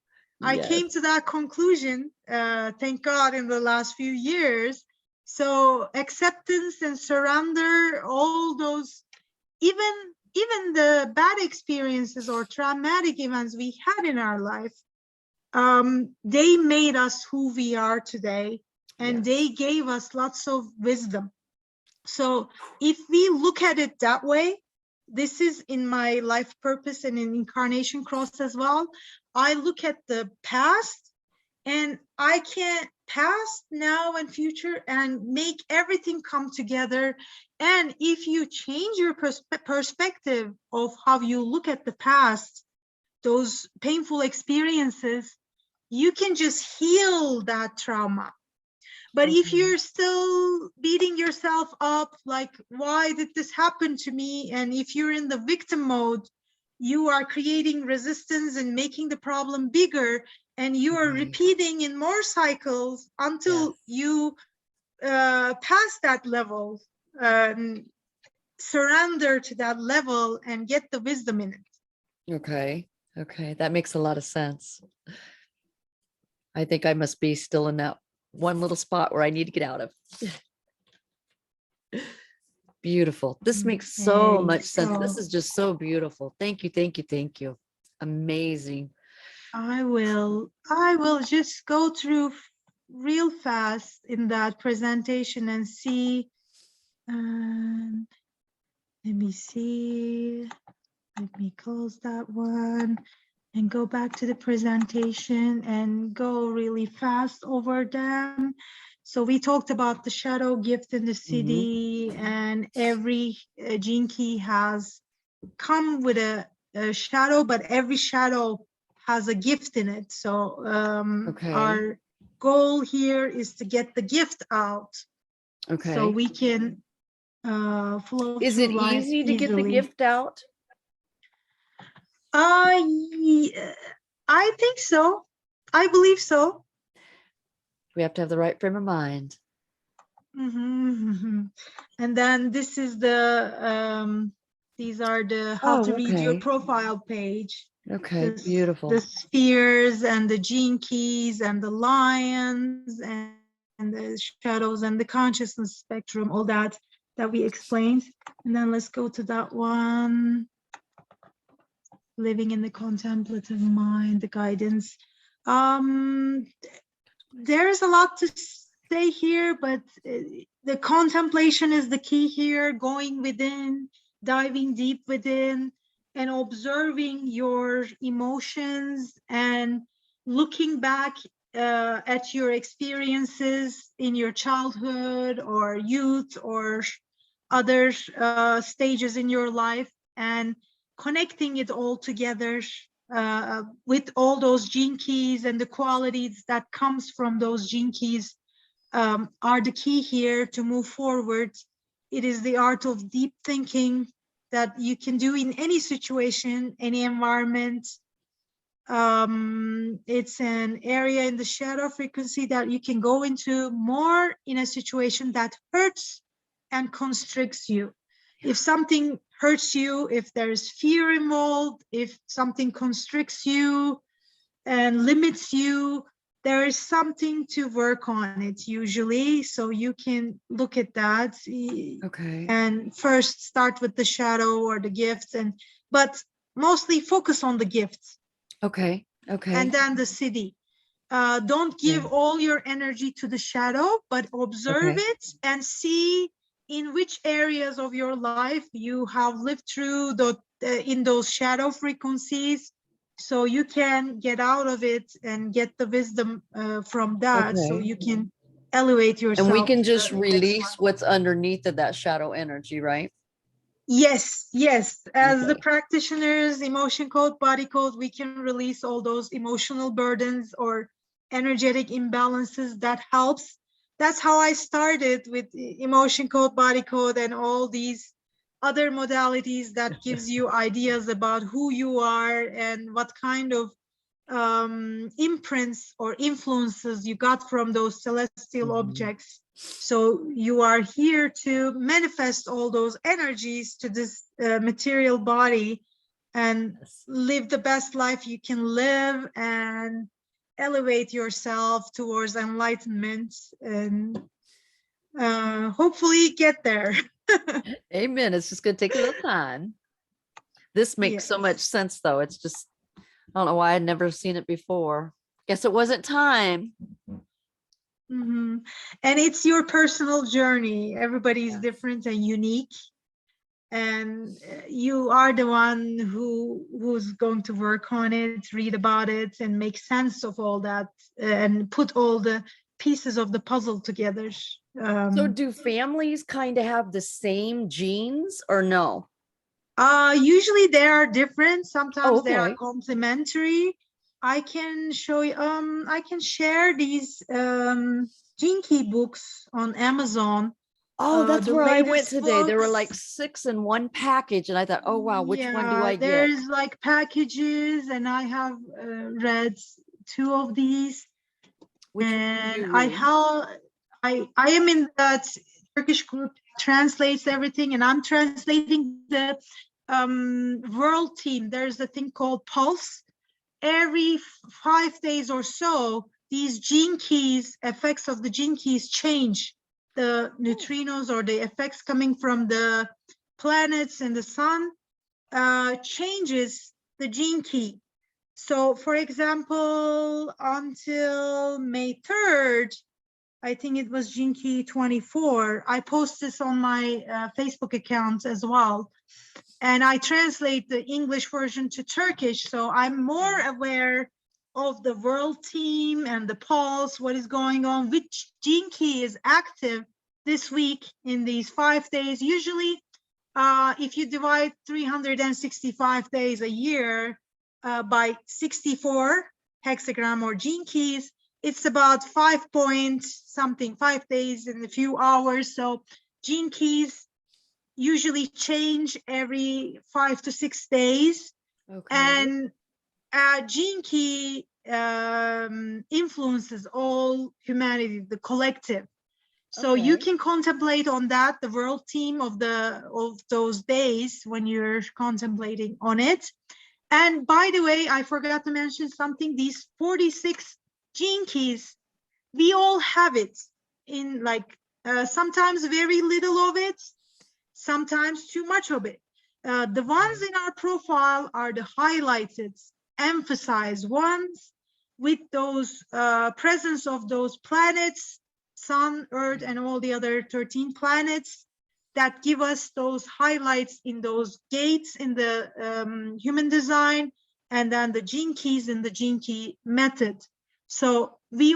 I came to that conclusion, thank God, in the last few years. So acceptance and surrender, all those, even the bad experiences or traumatic events we had in our life, they made us who we are today, and they gave us lots of wisdom. So if we look at it that way, this is in my life purpose and in incarnation cross as well. I look at the past and I can past, now, and future and make everything come together. And if you change your perspective of how you look at the past, those painful experiences, you can just heal that trauma. But if you're still beating yourself up, like, why did this happen to me? And if you're in the victim mode, you are creating resistance and making the problem bigger, and you are repeating in more cycles until you pass that level, surrender to that level and get the wisdom in it. Okay, that makes a lot of sense. I think I must be still in that one little spot where I need to get out of. Beautiful. This makes so much sense. This is just so beautiful. Thank you. Amazing. I will just go through real fast in that presentation and see. Let me see. Let me close that one and go back to the presentation and go really fast over them. So we talked about the shadow gift in the city, and every gene key has come with a shadow, but every shadow has a gift in it. So our goal here is to get the gift out. Okay. So we can flow Is through it life easy to get the easily. gift out? I think so. I believe so. We have to have the right frame of mind. And then this is the these are the how to read your profile page. Okay, beautiful. The spheres and the gene keys and the lions and the shadows and the consciousness spectrum, all that we explained. And then let's go to that one. Living in the contemplative mind, the guidance. There's a lot to say here, but the contemplation is the key here, going within, diving deep within, and observing your emotions and looking back at your experiences in your childhood or youth or other stages in your life, and connecting it all together with all those gene keys and the qualities that comes from those gene keys are the key here to move forward. It is the art of deep thinking that you can do in any situation, any environment. It's an area in the shadow frequency that you can go into more in a situation that hurts and constricts you. If something hurts you, if there's fear involved, if something constricts you and limits you, there is something to work on it usually. So you can look at that. And first start with the shadow or the gifts, but mostly focus on the gifts. And then the city. Don't give all your energy to the shadow, but observe it and see in which areas of your life you have lived through in those shadow frequencies, so you can get out of it and get the wisdom from that, so you can elevate yourself. And we can just release what's underneath of that shadow energy, right? Yes, yes. As the practitioners, emotion code, body code, we can release all those emotional burdens or energetic imbalances. That helps. That's how I started with emotion code, body code, and all these other modalities that gives you ideas about who you are and what kind of imprints or influences you got from those celestial objects. So you are here to manifest all those energies to this material body and live the best life you can live and elevate yourself towards enlightenment and hopefully get there. Amen. It's just going to take a little time. This makes so much sense, though. It's just, I don't know why I'd never seen it before. Guess it wasn't time. And it's your personal journey. Everybody's different and unique. And you are the one who's going to work on it, read about it, and make sense of all that, and put all the pieces of the puzzle together. So do families kind of have the same genes or no? Usually they are different. Sometimes they are complementary. I can show you, I can share these gene key books on Amazon. Oh, that's where I went today. There were like 6 in one package. And I thought, oh, wow, which one do I get? There's like packages, and I have read 2 of these. And I am in that Turkish group that translates everything, and I'm translating the world team. There's a thing called Pulse. Every 5 days or so, these gene keys, effects of the gene keys change. The neutrinos or the effects coming from the planets and the sun changes the gene key. So for example, until May 3rd, I think it was gene key 24, I post this on my Facebook account as well. And I translate the English version to Turkish. So I'm more aware of the world team and the pulse, what is going on, which gene key is active this week in these 5 days. Usually, if you divide 365 days a year by 64 hexagram or gene keys, it's about 5 days in a few hours. So gene keys usually change every 5 to 6 days. Okay. And gene key influences all humanity, the collective. So you Okay. can contemplate on that, the world theme of those days when you're contemplating on it. And by the way, I forgot to mention something. These 46 gene keys, we all have it in like sometimes very little of it, sometimes too much of it. The ones in our profile are the highlighted, emphasized ones with those presence of those planets, Sun, Earth, and all the other 13 planets that give us those highlights in those gates in the human design, and then the gene keys in the gene key method. So we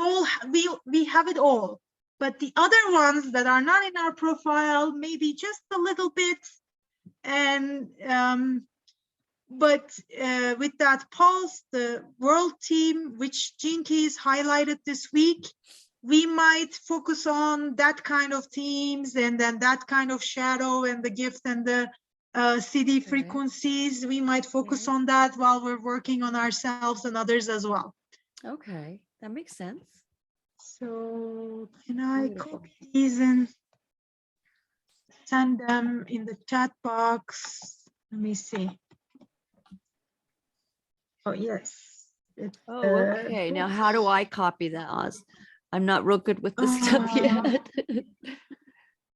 have it all, but the other ones that are not in our profile, maybe just a little bit. And but with that pulse, the world team, which gene key is highlighted this week, we might focus on that kind of themes, and then that kind of shadow and the gift and the CD frequencies. We might focus on that while we're working on ourselves and others as well. Okay, that makes sense. So can I Beautiful. copy these and send them in the chat box? Let me see. Oh, yes. Oh, okay. Now, how do I copy that, Oz? I'm not real good with this stuff yet.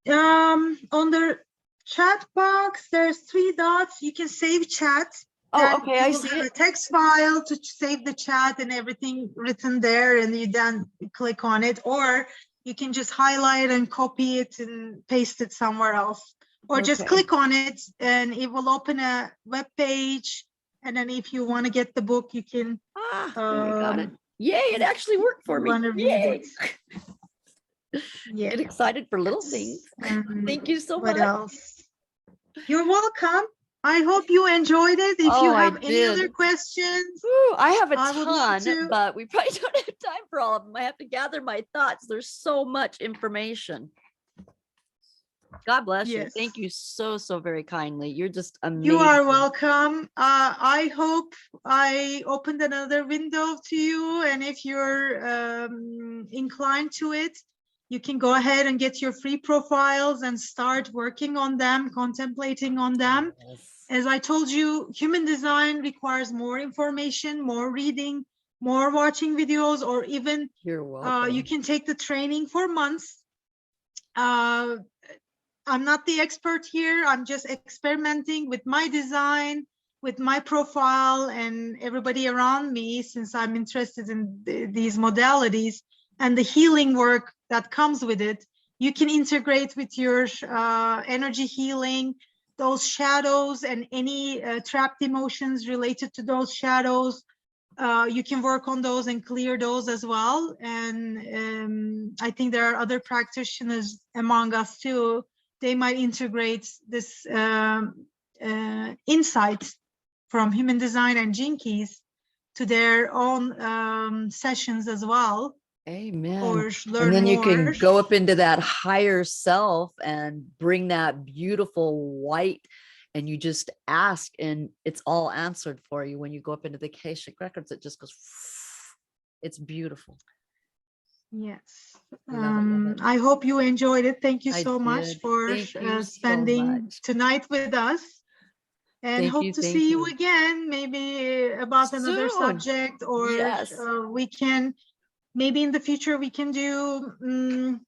On the chat box, there's 3 dots. You can save chat. Oh, okay, I You will see have it. a text file to save the chat and everything written there, and you then click on it, or you can just highlight and copy it and paste it somewhere else, or just Okay. click on it and it will open a web page. And then if you want to get the book, you can There you got it. Yay, it actually worked for me. want to read Yay. it. Yeah. Get excited for little things. Thank you so much. What else? You're welcome. I hope you enjoyed it. If you have any other questions, Ooh, I have a I would love ton, to. but we probably don't have time for all of them. I have to gather my thoughts. There's so much information. God bless you. Yes. Thank you so very kindly. You're just amazing. You are welcome. I hope I opened another window to you, and if you're inclined to it, you can go ahead and get your free profiles and start working on them, contemplating on them. Yes. As I told you, human design requires more information, more reading, more watching videos, or even You're welcome. you can take the training for months. I'm not the expert here. I'm just experimenting with my design, with my profile, and everybody around me, since I'm interested in these modalities and the healing work that comes with it. You can integrate with your energy healing, those shadows, and any trapped emotions related to those shadows. You can work on those and clear those as well. And I think there are other practitioners among us too. They might integrate this insights from human design and gene keys to their own sessions as well. Amen. Or learn and then more. You can go up into that higher self and bring that beautiful light, and you just ask and it's all answered for you. When you go up into the Akashic records, it just goes, it's beautiful. Yes. Love it. I hope you enjoyed it. Thank you so much for spending tonight with us. And hope to see you again, maybe about another subject, or we can, maybe in the future, we can do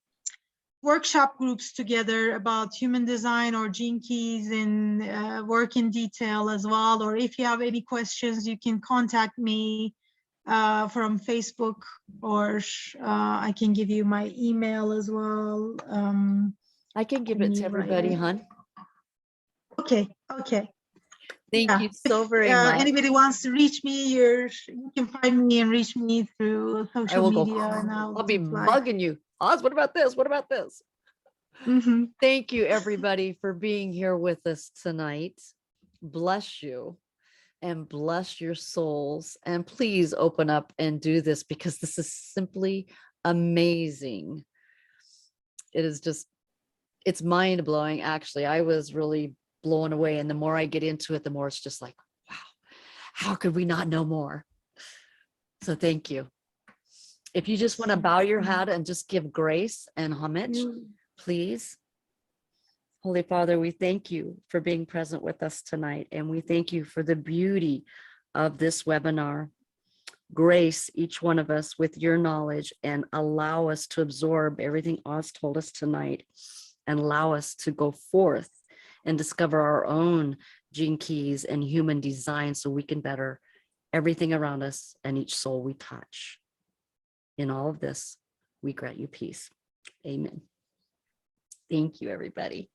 workshop groups together about human design or gene keys and work in detail as well. Or if you have any questions, you can contact me from Facebook, or I can give you my email as well. I can give it to everybody, hon. Okay. Thank Yeah. you so very If much. anybody wants to reach me, you can find me and reach me through I social will go. media, and I'll I'll be reply. bugging you. Oz, what about this? What about this? Mhm. Thank you, everybody, for being here with us tonight. Bless you and bless your souls. And please open up and do this because this is simply amazing. It is just, it's mind blowing. Actually, I was really blown away. And the more I get into it, the more it's just like, wow, how could we not know more? So thank you. If you just want to bow your head and just give grace and homage, please. Holy Father, we thank you for being present with us tonight. And we thank you for the beauty of this webinar. Grace each one of us with your knowledge and allow us to absorb everything Oz told us tonight and allow us to go forth and discover our own gene keys and human design so we can better everything around us and each soul we touch. In all of this, we grant you peace. Amen. Thank you, everybody.